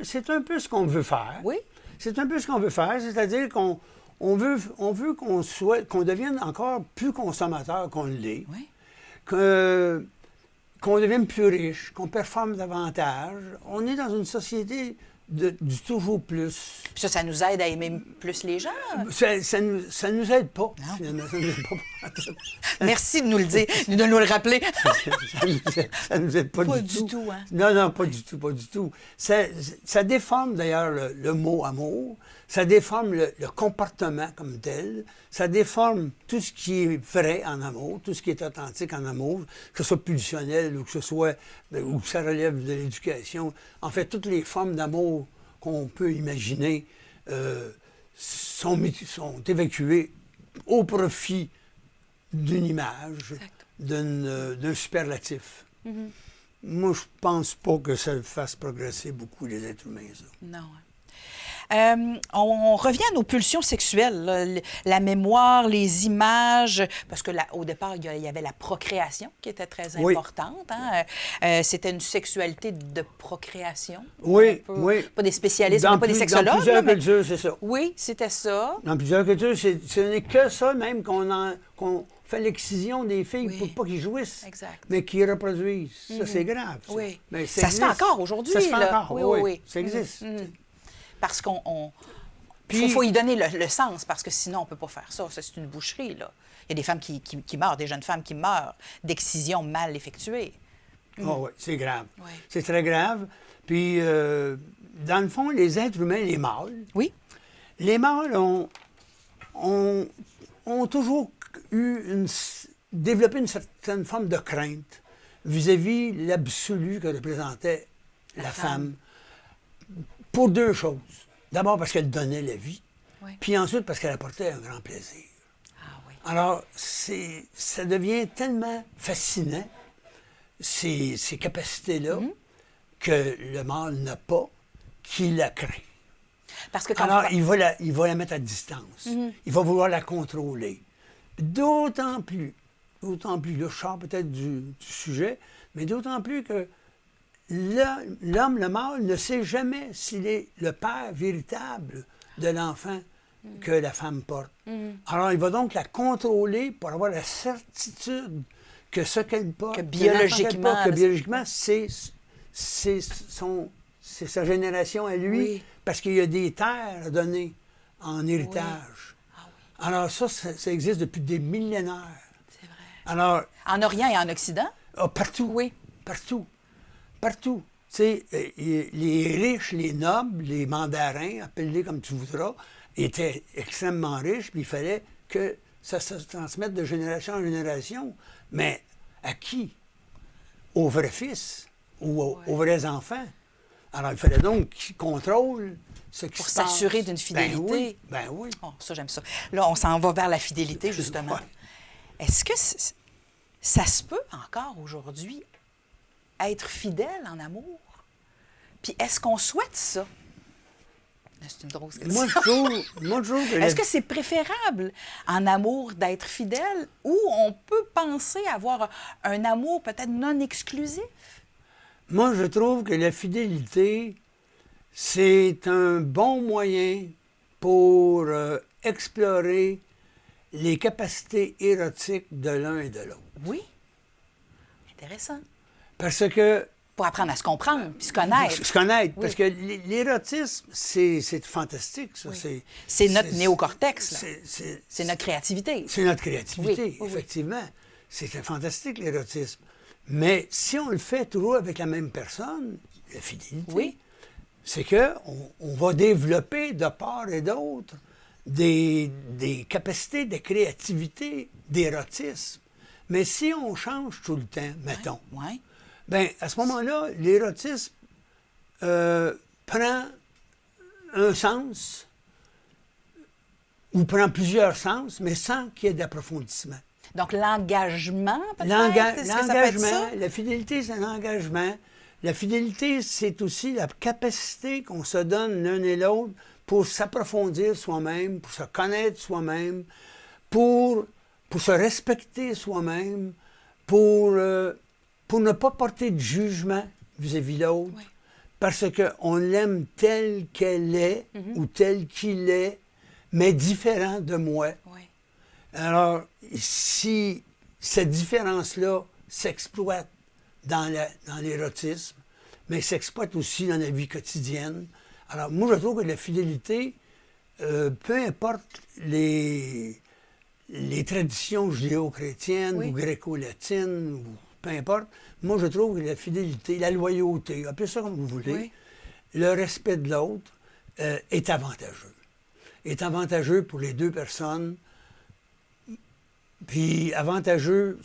C'est un peu ce qu'on veut faire. Oui. C'est un peu ce qu'on veut faire, c'est-à-dire qu'on veut qu'on devienne encore plus consommateur qu'on l'est. Oui. Qu'on devienne plus riche, qu'on performe davantage. On est dans une société du toujours plus. Puis ça nous aide à aimer plus les gens? Ça nous aide pas. Finalement, ça nous aide pas. Merci de nous le dire, de nous le rappeler. Ça nous aide pas du tout. Pas du tout, hein? Non, pas du tout. Ça déforme d'ailleurs le mot amour. Ça déforme le comportement comme tel. Ça déforme tout ce qui est vrai en amour, tout ce qui est authentique en amour, que ce soit pulsionnel ou que ça relève de l'éducation. En fait, toutes les formes d'amour qu'on peut imaginer sont évacuées au profit d'une image, d'un superlatif. Moi, je pense pas que ça fasse progresser beaucoup les êtres humains, ça. Non. On revient à nos pulsions sexuelles, là, la mémoire, les images, parce que au départ, il y avait la procréation qui était très importante. Hein? C'était une sexualité de procréation. Oui. Pas des spécialistes, pas des sexologues. Dans plusieurs cultures, c'est ça. Oui, c'était ça. Dans plusieurs cultures, ce n'est que ça même fait l'excision des filles Oui. pour pas qu'ils jouissent, Exact. mais qu'ils reproduisent. Ça, c'est grave. Ça. Oui. Mais Ça se fait encore aujourd'hui, Ça se fait là. encore, Oui, oui. oui. Ça existe. Parce qu'on... Puis- faut y donner le sens, parce que sinon, on ne peut pas faire ça. Ça, c'est une boucherie, là. Il y a des femmes qui meurent, des jeunes femmes qui meurent d'excision mal effectuée. Ah oui, c'est grave. Oui. C'est très grave. Puis, dans le fond, les êtres humains, les mâles, Oui. les mâles ont toujours développé une certaine forme de crainte vis-à-vis l'absolu que représentait la femme. Pour deux choses. D'abord parce qu'elle donnait la vie, Oui. puis ensuite parce qu'elle apportait un grand plaisir. Ah oui. Alors, ça devient tellement fascinant, ces capacités-là, que le mâle n'a pas, qu'il la craint. Parce que quand Alors, il va la mettre à distance. Il va vouloir la contrôler. D'autant plus, là, je sors peut-être du sujet, mais d'autant plus que l'homme, le mâle, ne sait jamais s'il est le père véritable de l'enfant que la femme porte. Alors, il va donc la contrôler pour avoir la certitude que ce qu'elle porte, Que biologiquement, c'est sa génération à lui, Oui. parce qu'il y a des terres à donner en héritage. Ah oui, Alors ça existe depuis des millénaires. c'est vrai. Alors, En Orient et en Occident? partout. Oui. Partout. Partout. Tu sais, les riches, les nobles, les mandarins, appelle-les comme tu voudras, étaient extrêmement riches, puis il fallait que ça se transmette de génération en génération. Mais à qui? Aux vrais fils ou aux vrais enfants. Alors, il fallait donc qu'ils contrôlent ce qui Pour se passe. s'assurer d'une fidélité. Ben oui. Oh, ça, j'aime ça. Là, on s'en va vers la fidélité, justement. Ouais. Est-ce que ça se peut encore aujourd'hui être fidèle en amour? Puis est-ce qu'on souhaite ça? C'est une drôle question. Moi, je trouve que... Est-ce que c'est préférable en amour d'être fidèle ou on peut penser avoir un amour peut-être non exclusif? Moi, je trouve que la fidélité, c'est un bon moyen pour explorer les capacités érotiques de l'un et de l'autre. Oui. Intéressant. Parce que... Pour apprendre à se comprendre puis se connaître. Se connaître. Oui. Parce que l'érotisme, c'est fantastique, ça. Oui. C'est notre néocortex, là. C'est C'est notre créativité. C'est notre créativité, Oui, oui, oui. effectivement. C'est fantastique, l'érotisme. Mais si on le fait toujours avec la même personne, la fidélité, Oui. c'est qu'on va développer de part et d'autre des capacités de créativité, d'érotisme. Mais si on change tout le temps, mettons, Oui. bien, à ce moment-là, l'érotisme prend un sens ou prend plusieurs sens, mais sans qu'il y ait d'approfondissement. Donc, l'engagement, peut-être? Est-ce que ça peut être ça? L'engagement, la fidélité, c'est un engagement. La fidélité, c'est aussi la capacité qu'on se donne l'un et l'autre pour s'approfondir soi-même, pour se connaître soi-même, pour se respecter soi-même, pour ne pas porter de jugement vis-à-vis de l'autre, Oui. parce qu'on l'aime telle qu'elle est ou tel qu'il est, mais différent de moi. Oui. Alors, si cette différence-là s'exploite dans l'érotisme, mais s'exploite aussi dans la vie quotidienne, alors moi, je trouve que la fidélité, peu importe les traditions judéo-chrétiennes Oui. ou gréco-latines, ou peu importe, moi, je trouve que la fidélité, la loyauté, appelez ça comme vous voulez, Oui. le respect de l'autre est avantageux. Est avantageux pour les deux personnes, puis avantageux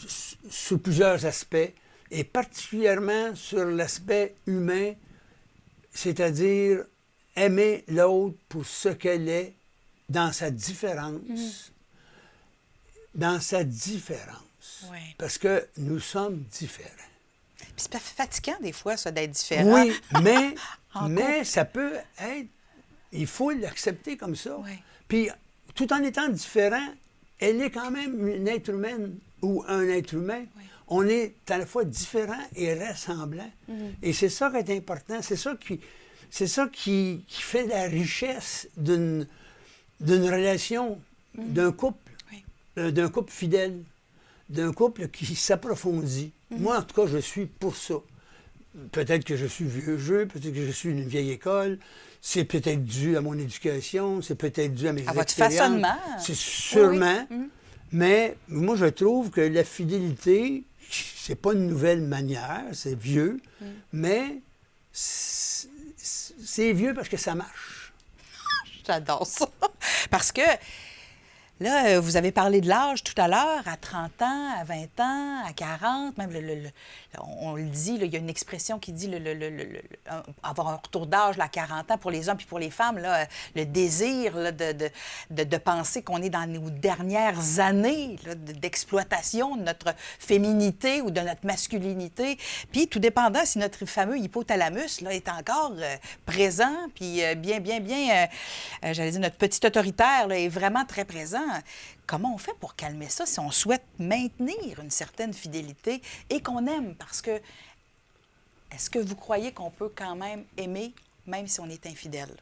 sous plusieurs aspects, et particulièrement sur l'aspect humain, c'est-à-dire aimer l'autre pour ce qu'elle est, dans sa différence. Dans sa différence. Oui. Parce que nous sommes différents. Puis c'est pas fatigant, des fois, ça, d'être différent. Oui, mais, En mais ça peut être... Il faut l'accepter comme ça. Oui. Puis, tout en étant différent, elle est quand même une être humaine ou un être humain. Oui. On est à la fois différent et ressemblant. Et c'est ça qui est important. C'est ça qui fait la richesse d'une relation, d'un couple, Oui. d'un couple fidèle. d'un couple qui s'approfondit. Moi, en tout cas, je suis pour ça. Peut-être que je suis vieux jeu, peut-être que je suis une vieille école. C'est peut-être dû à mon éducation, c'est peut-être dû à mes À votre expériences. façonnement. C'est sûrement. Oui, oui. Mais moi, je trouve que la fidélité, c'est pas une nouvelle manière, c'est vieux, mais c'est vieux parce que ça marche. J'adore ça. Parce que, là, vous avez parlé de l'âge tout à l'heure, à 30 ans, à 20 ans, à 40, même on le dit, là, il y a une expression qui dit avoir un retour d'âge là, à 40 ans pour les hommes puis pour les femmes, là, le désir là, de penser qu'on est dans nos dernières années là, d'exploitation de notre féminité ou de notre masculinité. Puis, tout dépendant si notre fameux hypothalamus là, est encore présent, puis bien, j'allais dire, notre petit autoritaire là, est vraiment très présent. Comment on fait pour calmer ça si on souhaite maintenir une certaine fidélité et qu'on aime? Parce que, est-ce que vous croyez qu'on peut quand même aimer, même si on est infidèle?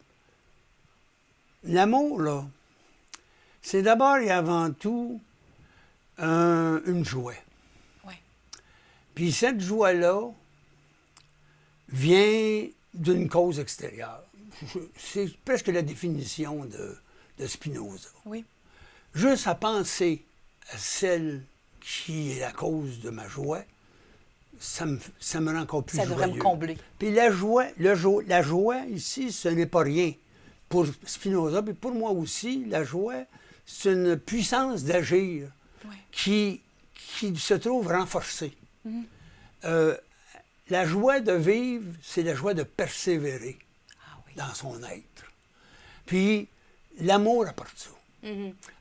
L'amour, là, c'est d'abord et avant tout une joie. Oui. Puis cette joie-là vient d'une cause extérieure. C'est presque la définition de Spinoza. Oui. Juste à penser à celle qui est la cause de ma joie, ça me rend encore plus joyeux. Ça devrait me combler. Puis la joie ici, ce n'est pas rien. Pour Spinoza, puis pour moi aussi, la joie, c'est une puissance d'agir qui se trouve renforcée. La joie de vivre, c'est la joie de persévérer dans son être. Puis l'amour apporte ça.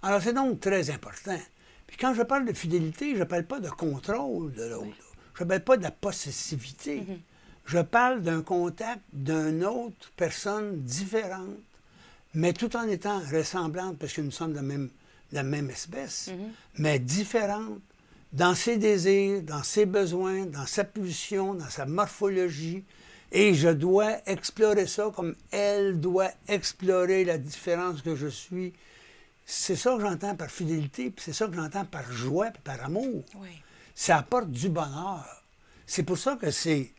Alors, c'est donc très important. Puis quand je parle de fidélité, je ne parle pas de contrôle de l'autre. Je ne parle pas de la possessivité. Je parle d'un contact d'une autre personne différente, mais tout en étant ressemblante, parce que nous sommes de la même espèce, mais différente dans ses désirs, dans ses besoins, dans sa pulsion, dans sa morphologie. Et je dois explorer ça comme elle doit explorer la différence que je suis. C'est ça que j'entends par fidélité, puis c'est ça que j'entends par joie, puis par amour. Oui. Ça apporte du bonheur. C'est pour ça que c'est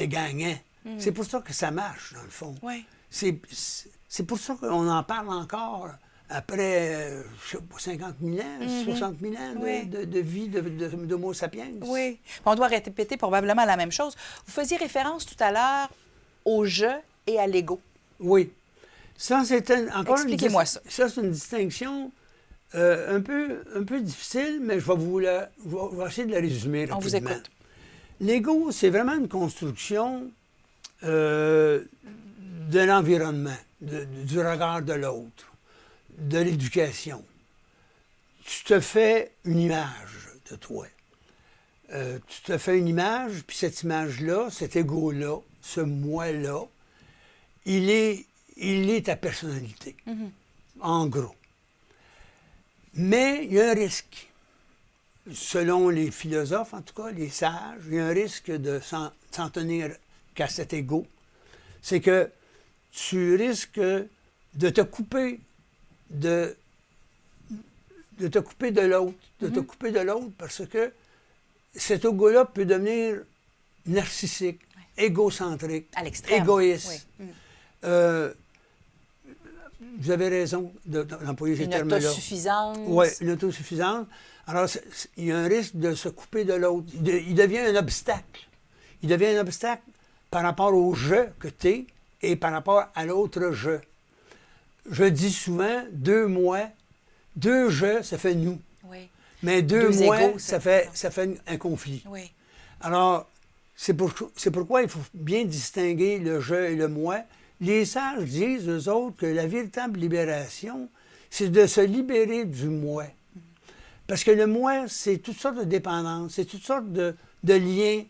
gagnant. C'est pour ça que ça marche, dans le fond. Oui. C'est pour ça qu'on en parle encore après, je sais pas, 50 000 ans, 60 000 ans de vie d'Homo sapiens. Oui. On doit répéter probablement la même chose. Vous faisiez référence tout à l'heure au je et à l'ego. Oui. Ça, Expliquez-moi ça. Ça, c'est une distinction un peu difficile, mais je vais essayer de la résumer rapidement. On vous écoute. L'ego, c'est vraiment une construction de l'environnement, du regard de l'autre, de l'éducation. Tu te fais une image de toi. Tu te fais une image, puis cette image-là, cet ego-là, ce moi-là, il est ta personnalité, en gros. Mais il y a un risque. Selon les philosophes, en tout cas, les sages, il y a un risque de s'en tenir qu'à cet ego. C'est que tu risques de te couper de l'autre, de te couper de l'autre, parce que cet ego-là peut devenir narcissique, égocentrique, À l'extrême. égoïste. Oui. Vous avez raison d'employer ces termes-là. Une autosuffisance. Oui, une autosuffisance. Alors, il y a un risque de se couper de l'autre. Il devient un obstacle. Il devient un obstacle par rapport au « je » que tu es et par rapport à l'autre « je ». Je dis souvent, 2 moi, 2 je, ça fait nous. Oui. Mais 2 2 moi, égos, ça fait un conflit. Oui. Alors, c'est pourquoi il faut bien distinguer le je et le moi. Les sages disent, eux autres, que la véritable libération, c'est de se libérer du moi. Parce que le moi, c'est toutes sortes de dépendances, c'est toutes sortes de liens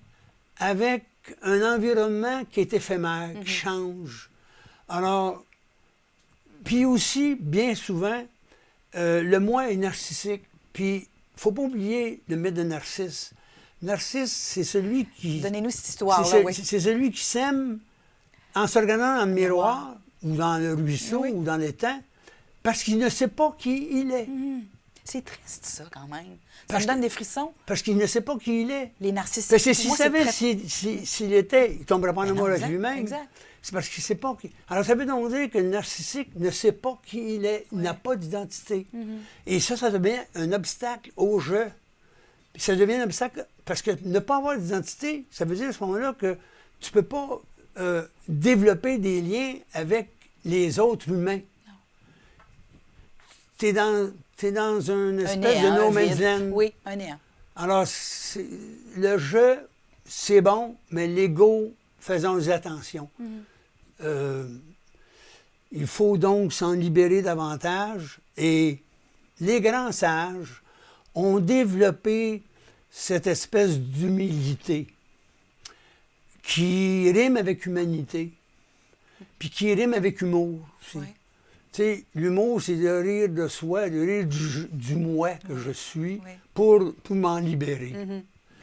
avec un environnement qui est éphémère, qui change. Alors, puis aussi, bien souvent, le moi est narcissique. Puis, il ne faut pas oublier le mythe de Narcisse. Narcisse, c'est celui qui... Donnez-nous cette histoire-là, oui. C'est celui qui s'aime en se regardant dans le miroir, ou dans le ruisseau, ou dans l'étang, parce qu'il ne sait pas qui il est. C'est triste, ça, quand même. Ça Parce me donne que- des frissons. Parce qu'il ne sait pas qui il est. Les narcissiques, Parce que pour s'il moi, c'est savait très- s'il était, il ne tomberait pas en Ben amour non, avec exact, lui-même. exact. C'est parce qu'il ne sait pas qui. Alors, ça veut donc dire que le narcissique ne sait pas qui il est, il n'a pas d'identité. Et ça devient un obstacle au jeu. Puis ça devient un obstacle parce que ne pas avoir d'identité, ça veut dire à ce moment-là que tu ne peux pas développer des liens avec les autres humains. Tu es dans une Un espèce néant, de no un man's vide. land. Oui, un néant. Alors, le jeu, c'est bon, mais l'ego, faisons attention. Il faut donc s'en libérer davantage. Et les grands sages ont développé cette espèce d'humilité qui rime avec humanité, puis qui rime avec humour aussi. Oui. Tu sais, l'humour, c'est de rire de soi, de rire du moi que je suis Oui. pour m'en libérer.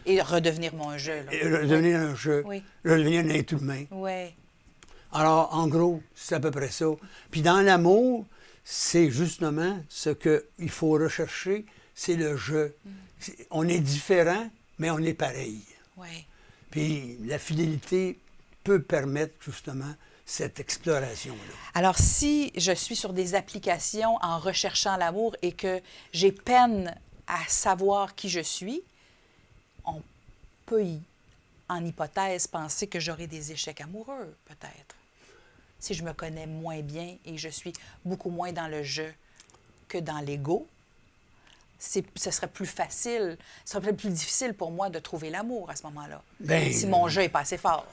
Et redevenir mon jeu, là. Et redevenir un jeu, Oui. redevenir un être humain. Oui. Alors, en gros, c'est à peu près ça. Puis dans l'amour, c'est justement ce qu'il faut rechercher, c'est le jeu. On est différent, mais on est pareil. Oui. Puis la fidélité peut permettre justement cette exploration-là. Alors, si je suis sur des applications en recherchant l'amour et que j'ai peine à savoir qui je suis, on peut, en hypothèse, penser que j'aurai des échecs amoureux, peut-être. Si je me connais moins bien et je suis beaucoup moins dans le jeu que dans l'ego, ce serait plus facile, ce serait plus difficile pour moi de trouver l'amour à ce moment-là. Ben, si mon jeu n'est pas assez fort.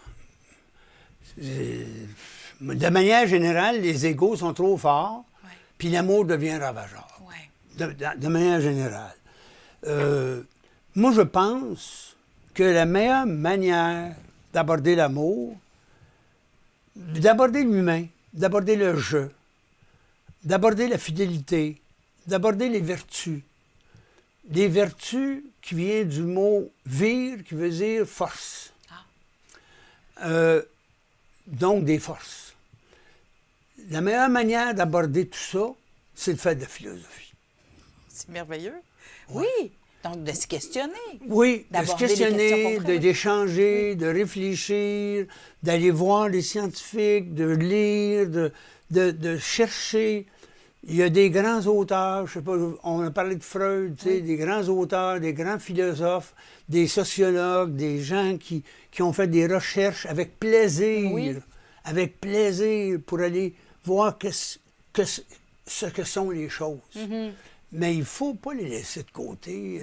De manière générale, les égos sont trop forts, Ouais. puis l'amour devient ravageur. Ouais. De manière générale. Moi, je pense que la meilleure manière d'aborder l'amour, d'aborder l'humain, d'aborder le jeu, d'aborder la fidélité, d'aborder les vertus. Les vertus qui viennent du mot vir, qui veut dire force. Donc, des forces. La meilleure manière d'aborder tout ça, c'est de faire de la philosophie. C'est merveilleux. Oui. Donc, de se questionner. Oui, de se D'aborder les questions questionner, qu'on ferait, oui. d'échanger, de réfléchir, d'aller voir les scientifiques, de lire, de chercher. Il y a des grands auteurs, je sais pas, on a parlé de Freud, tu sais, des grands auteurs, des grands philosophes, des sociologues, des gens qui ont fait des recherches avec plaisir, pour aller voir ce que sont les choses. Mais il ne faut pas les laisser de côté.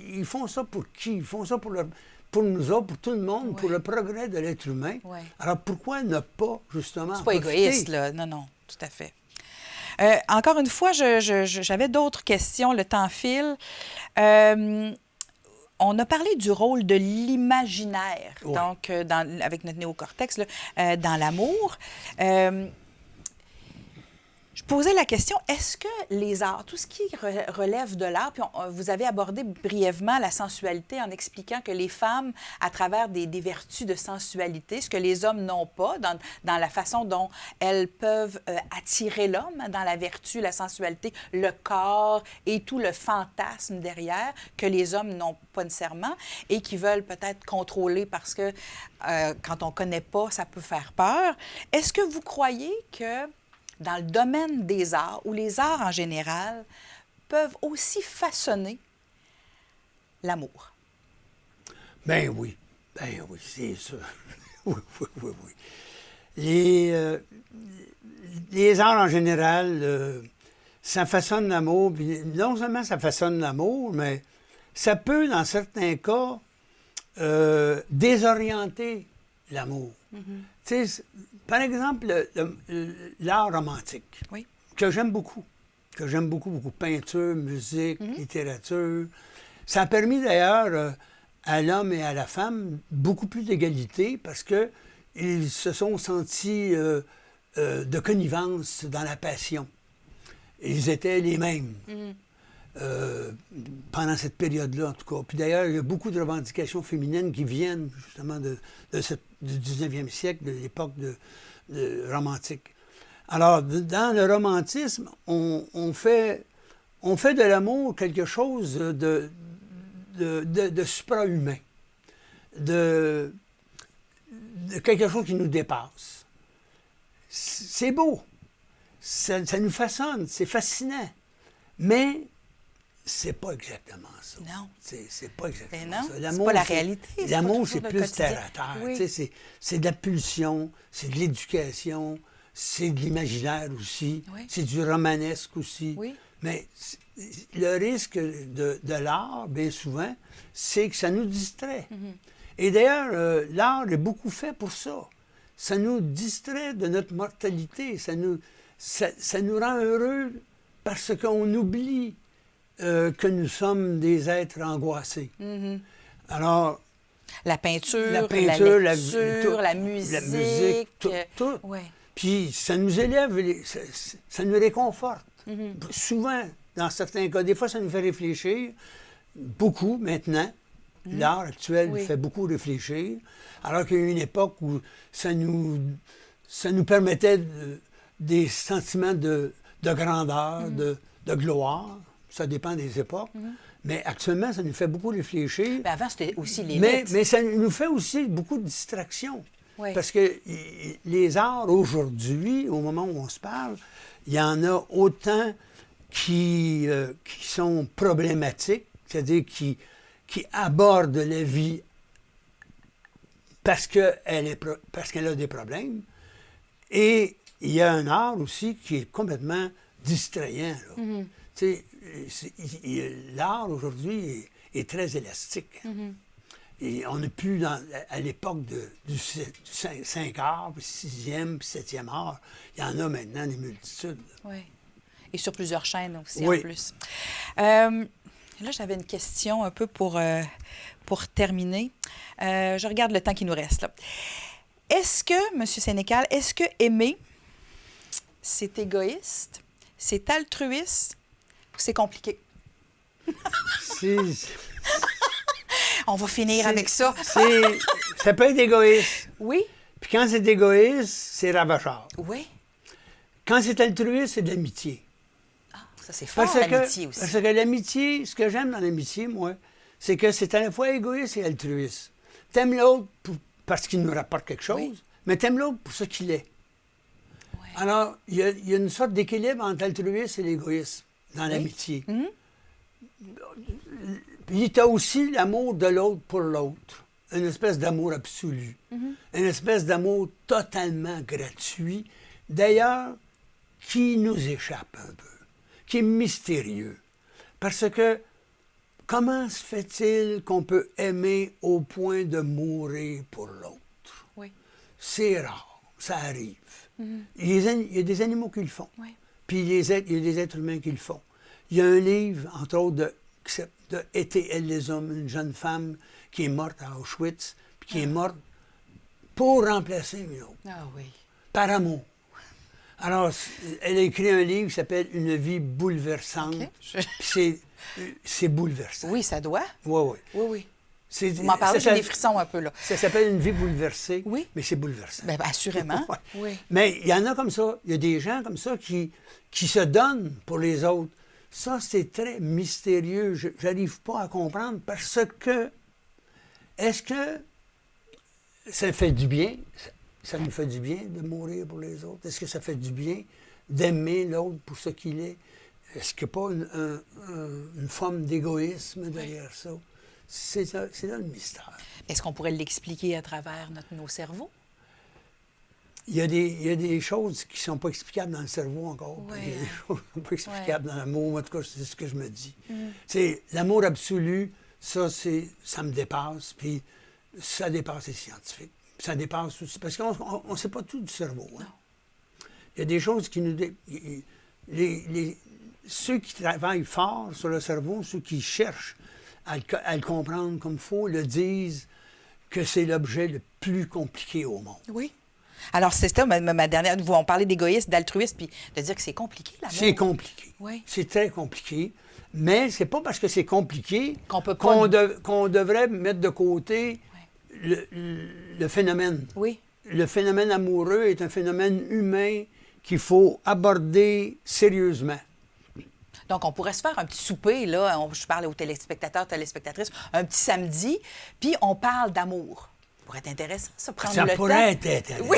Ils font ça pour qui? Ils font ça pour nous autres, pour tout le monde, pour le progrès de l'être humain. Oui. Alors pourquoi ne pas, justement, C'est pas égoïste, là. Non, non, tout à fait. Encore une fois, j'avais d'autres questions. Le temps file. On a parlé du rôle de l'imaginaire, Ouais. donc avec notre néocortex, là, dans l'amour. Je posais la question, est-ce que les arts, tout ce qui relève de l'art, puis vous avez abordé brièvement la sensualité en expliquant que les femmes, à travers des vertus de sensualité, ce que les hommes n'ont pas, dans la façon dont elles peuvent attirer l'homme, dans la vertu, la sensualité, le corps et tout le fantasme derrière, que les hommes n'ont pas nécessairement et qui veulent peut-être contrôler parce que quand on ne connaît pas, ça peut faire peur. Est-ce que vous croyez que dans le domaine des arts, ou les arts en général, peuvent aussi façonner l'amour? Ben oui, c'est ça. oui. Les arts en général, ça façonne l'amour. Puis non seulement ça façonne l'amour, mais ça peut, dans certains cas, désorienter l'amour. Tu sais, par exemple, l'art romantique, Oui. que j'aime beaucoup. Peinture, musique, littérature. Ça a permis d'ailleurs à l'homme et à la femme beaucoup plus d'égalité parce qu'ils se sont sentis de connivence dans la passion. Ils étaient les mêmes. Pendant cette période-là, en tout cas. Puis d'ailleurs, il y a beaucoup de revendications féminines qui viennent justement du 19e siècle, de l'époque de romantique. Alors, dans le romantisme, on fait on fait de l'amour quelque chose de supra-humain, de quelque chose qui nous dépasse. C'est beau, ça nous façonne, c'est fascinant, mais c'est pas exactement ça. Non. C'est pas exactement Ben non, ça. c'est pas la réalité. L'amour, c'est pas toujours plus le quotidien. terre à terre. Oui. Tu sais, c'est de la pulsion, c'est de l'éducation, c'est de l'imaginaire aussi, Oui. c'est du romanesque aussi. Oui. Mais le risque de l'art, bien souvent, c'est que ça nous distrait. Et d'ailleurs, l'art est beaucoup fait pour ça. Ça nous distrait de notre mortalité. Ça nous rend heureux parce qu'on oublie que nous sommes des êtres angoissés. Alors, La peinture, la lecture, la musique. tout. Ouais. Puis ça nous élève, ça nous réconforte. Souvent, dans certains cas, des fois, ça nous fait réfléchir. Beaucoup maintenant. L'art actuel Oui. fait beaucoup réfléchir. Alors qu'il y a eu une époque où ça nous permettait des sentiments de grandeur, de gloire. Ça dépend des époques. Mais actuellement, ça nous fait beaucoup réfléchir. Ben avant, c'était aussi les Mais ça nous fait aussi beaucoup de distractions. Oui. Parce que les arts, aujourd'hui, au moment où on se parle, il y en a autant qui sont problématiques, c'est-à-dire qui abordent la vie parce qu'elle a des problèmes. Et il y a un art aussi qui est complètement distrayant. Là. Tu sais, l'art aujourd'hui est très élastique. Et on n'est plus à l'époque du 5 arts, puis 6e, puis 7e art. Il y en a maintenant des multitudes. Oui. Et sur plusieurs chaînes aussi, Oui. en plus. Là, j'avais une question un peu pour terminer. Je regarde le temps qui nous reste. Là. Est-ce que, M. Sénécal, est-ce que aimer, c'est égoïste, c'est altruiste ou c'est compliqué? On va finir avec ça. Ça peut être égoïste. Oui? Puis quand c'est égoïste, c'est ravacheur. Oui. Quand c'est altruiste, c'est de l'amitié. Ah, ça, c'est fort, l'amitié aussi. Parce que l'amitié, ce que j'aime dans l'amitié, moi, c'est que c'est à la fois égoïste et altruiste. T'aimes l'autre parce qu'il nous rapporte quelque chose, Oui. mais t'aimes l'autre pour ce qu'il est. Oui. Alors, il y a une sorte d'équilibre entre l'altruisme et l'égoïsme dans l'amitié. Puis tu as aussi l'amour de l'autre pour l'autre. Une espèce d'amour absolu. Une espèce d'amour totalement gratuit. D'ailleurs, qui nous échappe un peu. Qui est mystérieux. Parce que comment se fait-il qu'on peut aimer au point de mourir pour l'autre? Oui. C'est rare. Ça arrive. Il y a des animaux qui le font. Oui. Puis il y a des êtres humains qui le font. Il y a un livre, entre autres, de E.T.L. Les Hommes, une jeune femme qui est morte à Auschwitz, puis qui est morte pour remplacer une autre, Ah oui. par amour. Alors, elle a écrit un livre qui s'appelle « Une vie bouleversante OK. Puis c'est bouleversant. Oui, ça doit. Oui, oui. Oui, oui. Vous m'en parlez, j'ai des frissons un peu, là. Ça s'appelle Une vie bouleversée, Oui. mais c'est bouleversant. Bien, assurément. Ouais. Oui. Mais il y en a comme ça. Il y a des gens comme ça qui se donnent pour les autres. Ça, c'est très mystérieux. Je n'arrive pas à comprendre parce que est-ce que ça fait du bien? Ça nous fait du bien de mourir pour les autres? Est-ce que ça fait du bien d'aimer l'autre pour ce qu'il est? Est-ce qu'il n'y a pas une forme d'égoïsme derrière ça? C'est là le mystère. Est-ce qu'on pourrait l'expliquer à travers nos cerveaux? Il y a des choses qui ne sont pas explicables dans le cerveau encore. Ouais. Il y a des choses qui ne sont pas explicables dans l'amour. En tout cas, c'est ce que je me dis. C'est l'amour absolu, ça me dépasse. Puis ça dépasse les scientifiques. Ça dépasse aussi. Parce qu'on ne sait pas tout du cerveau. Hein. Il y a des choses qui nous... Ceux qui travaillent fort sur le cerveau, ceux qui cherchent à le comprendre comme il faut, le disent que c'est l'objet le plus compliqué au monde. Oui. Alors, c'était ma dernière... On parlait d'égoïsme, d'altruisme, puis de dire que c'est compliqué, l'amour. C'est compliqué. Oui. C'est très compliqué. Mais c'est pas parce que c'est compliqué qu'on devrait mettre de côté le phénomène. Oui. Le phénomène amoureux est un phénomène humain qu'il faut aborder sérieusement. Donc, on pourrait se faire un petit souper, là, je parle aux téléspectateurs, téléspectatrices, un petit samedi, puis on parle d'amour. Ça pourrait être intéressant, ça, prendre le temps. Ça pourrait être intéressant, Oui.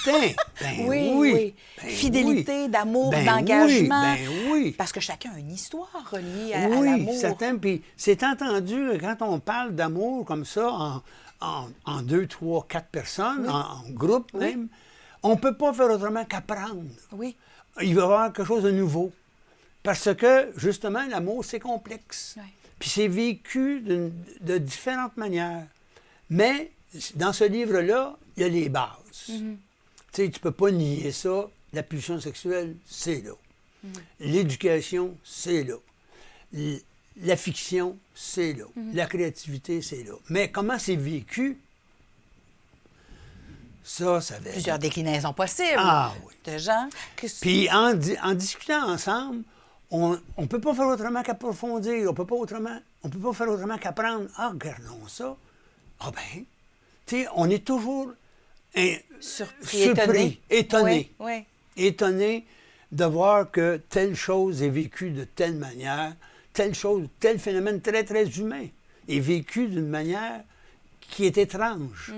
certain. Ben oui. Ben Fidélité, oui. d'amour, Ben d'engagement. oui, ben oui. Parce que chacun a une histoire reliée à Oui, l'amour. certain. Puis c'est entendu, quand on parle d'amour comme ça, en 2, 3, 4 personnes, en groupe même, on ne peut pas faire autrement qu'apprendre. Oui. Il va y avoir quelque chose de nouveau. Parce que, justement, l'amour, c'est complexe. Oui. Puis c'est vécu de différentes manières. Mais dans ce livre-là, il y a les bases. Tu sais, tu ne peux pas nier ça. La pulsion sexuelle, c'est là. L'éducation, c'est là. La fiction, c'est là. La créativité, c'est là. Mais comment c'est vécu, ça va être... Plusieurs déclinaisons possibles. Ah oui. De gens. Puis en discutant ensemble, on ne peut pas faire autrement qu'approfondir. On peut pas faire autrement qu'apprendre. Ah, regardons ça. Ah ben, tu sais, on est toujours surpris, étonné. Oui. Étonné de voir que telle chose est vécue de telle manière, telle chose, tel phénomène très, très humain est vécu d'une manière qui est étrange,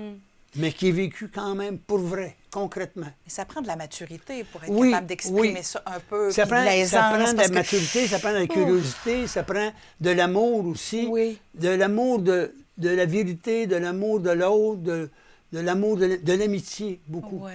mais qui est vécu quand même pour vrai, concrètement. Mais ça prend de la maturité pour être capable d'exprimer ça un peu. Ça prend de la maturité, ça prend de la Oh. curiosité, ça prend de l'amour aussi, de l'amour de la vérité, de l'amour de l'autre, de l'amour de l'amitié, beaucoup. Oui.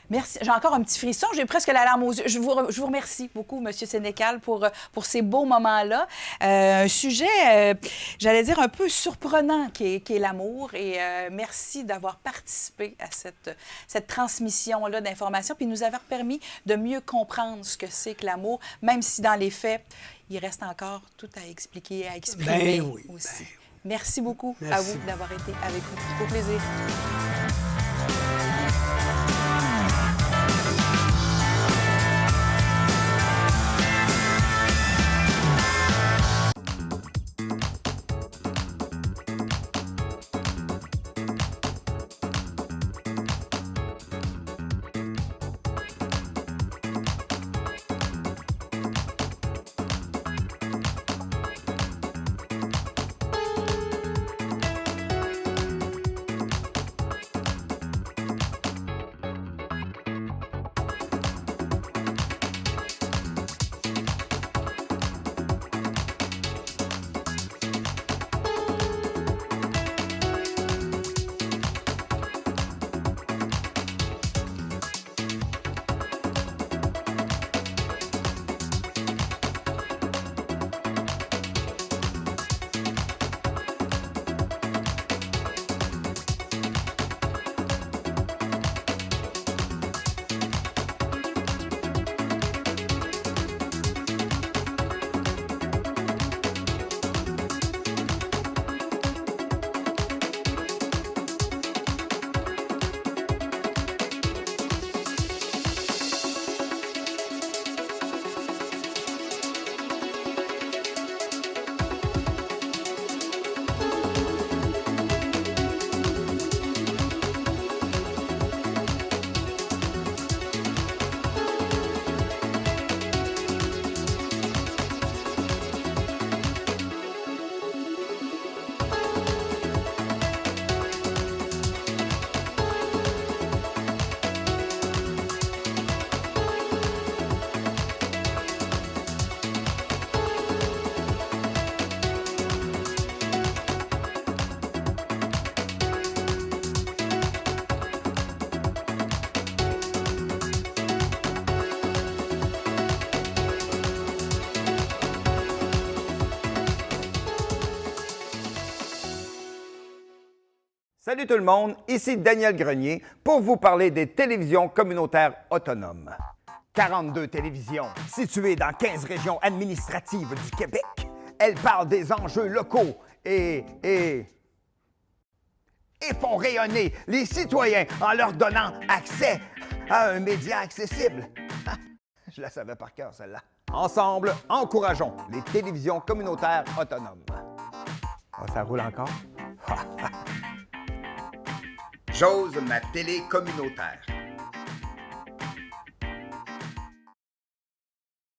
Merci. J'ai encore un petit frisson. J'ai presque la larme aux yeux. Je vous remercie beaucoup, M. Sénécal, pour ces beaux moments-là. Un sujet, j'allais dire, un peu surprenant qui est l'amour. Et merci d'avoir participé à cette transmission-là d'informations, puis nous avoir permis de mieux comprendre ce que c'est que l'amour, même si dans les faits, il reste encore tout à expliquer, à exprimer aussi. Merci beaucoup à vous d'avoir été avec nous. Au plaisir. Salut tout le monde, ici Daniel Grenier pour vous parler des télévisions communautaires autonomes. 42 télévisions situées dans 15 régions administratives du Québec. Elles parlent des enjeux locaux et font rayonner les citoyens en leur donnant accès à un média accessible. Je la savais par cœur, celle-là. Ensemble, encourageons les télévisions communautaires autonomes. Oh, ça roule encore? J'ose ma télé communautaire.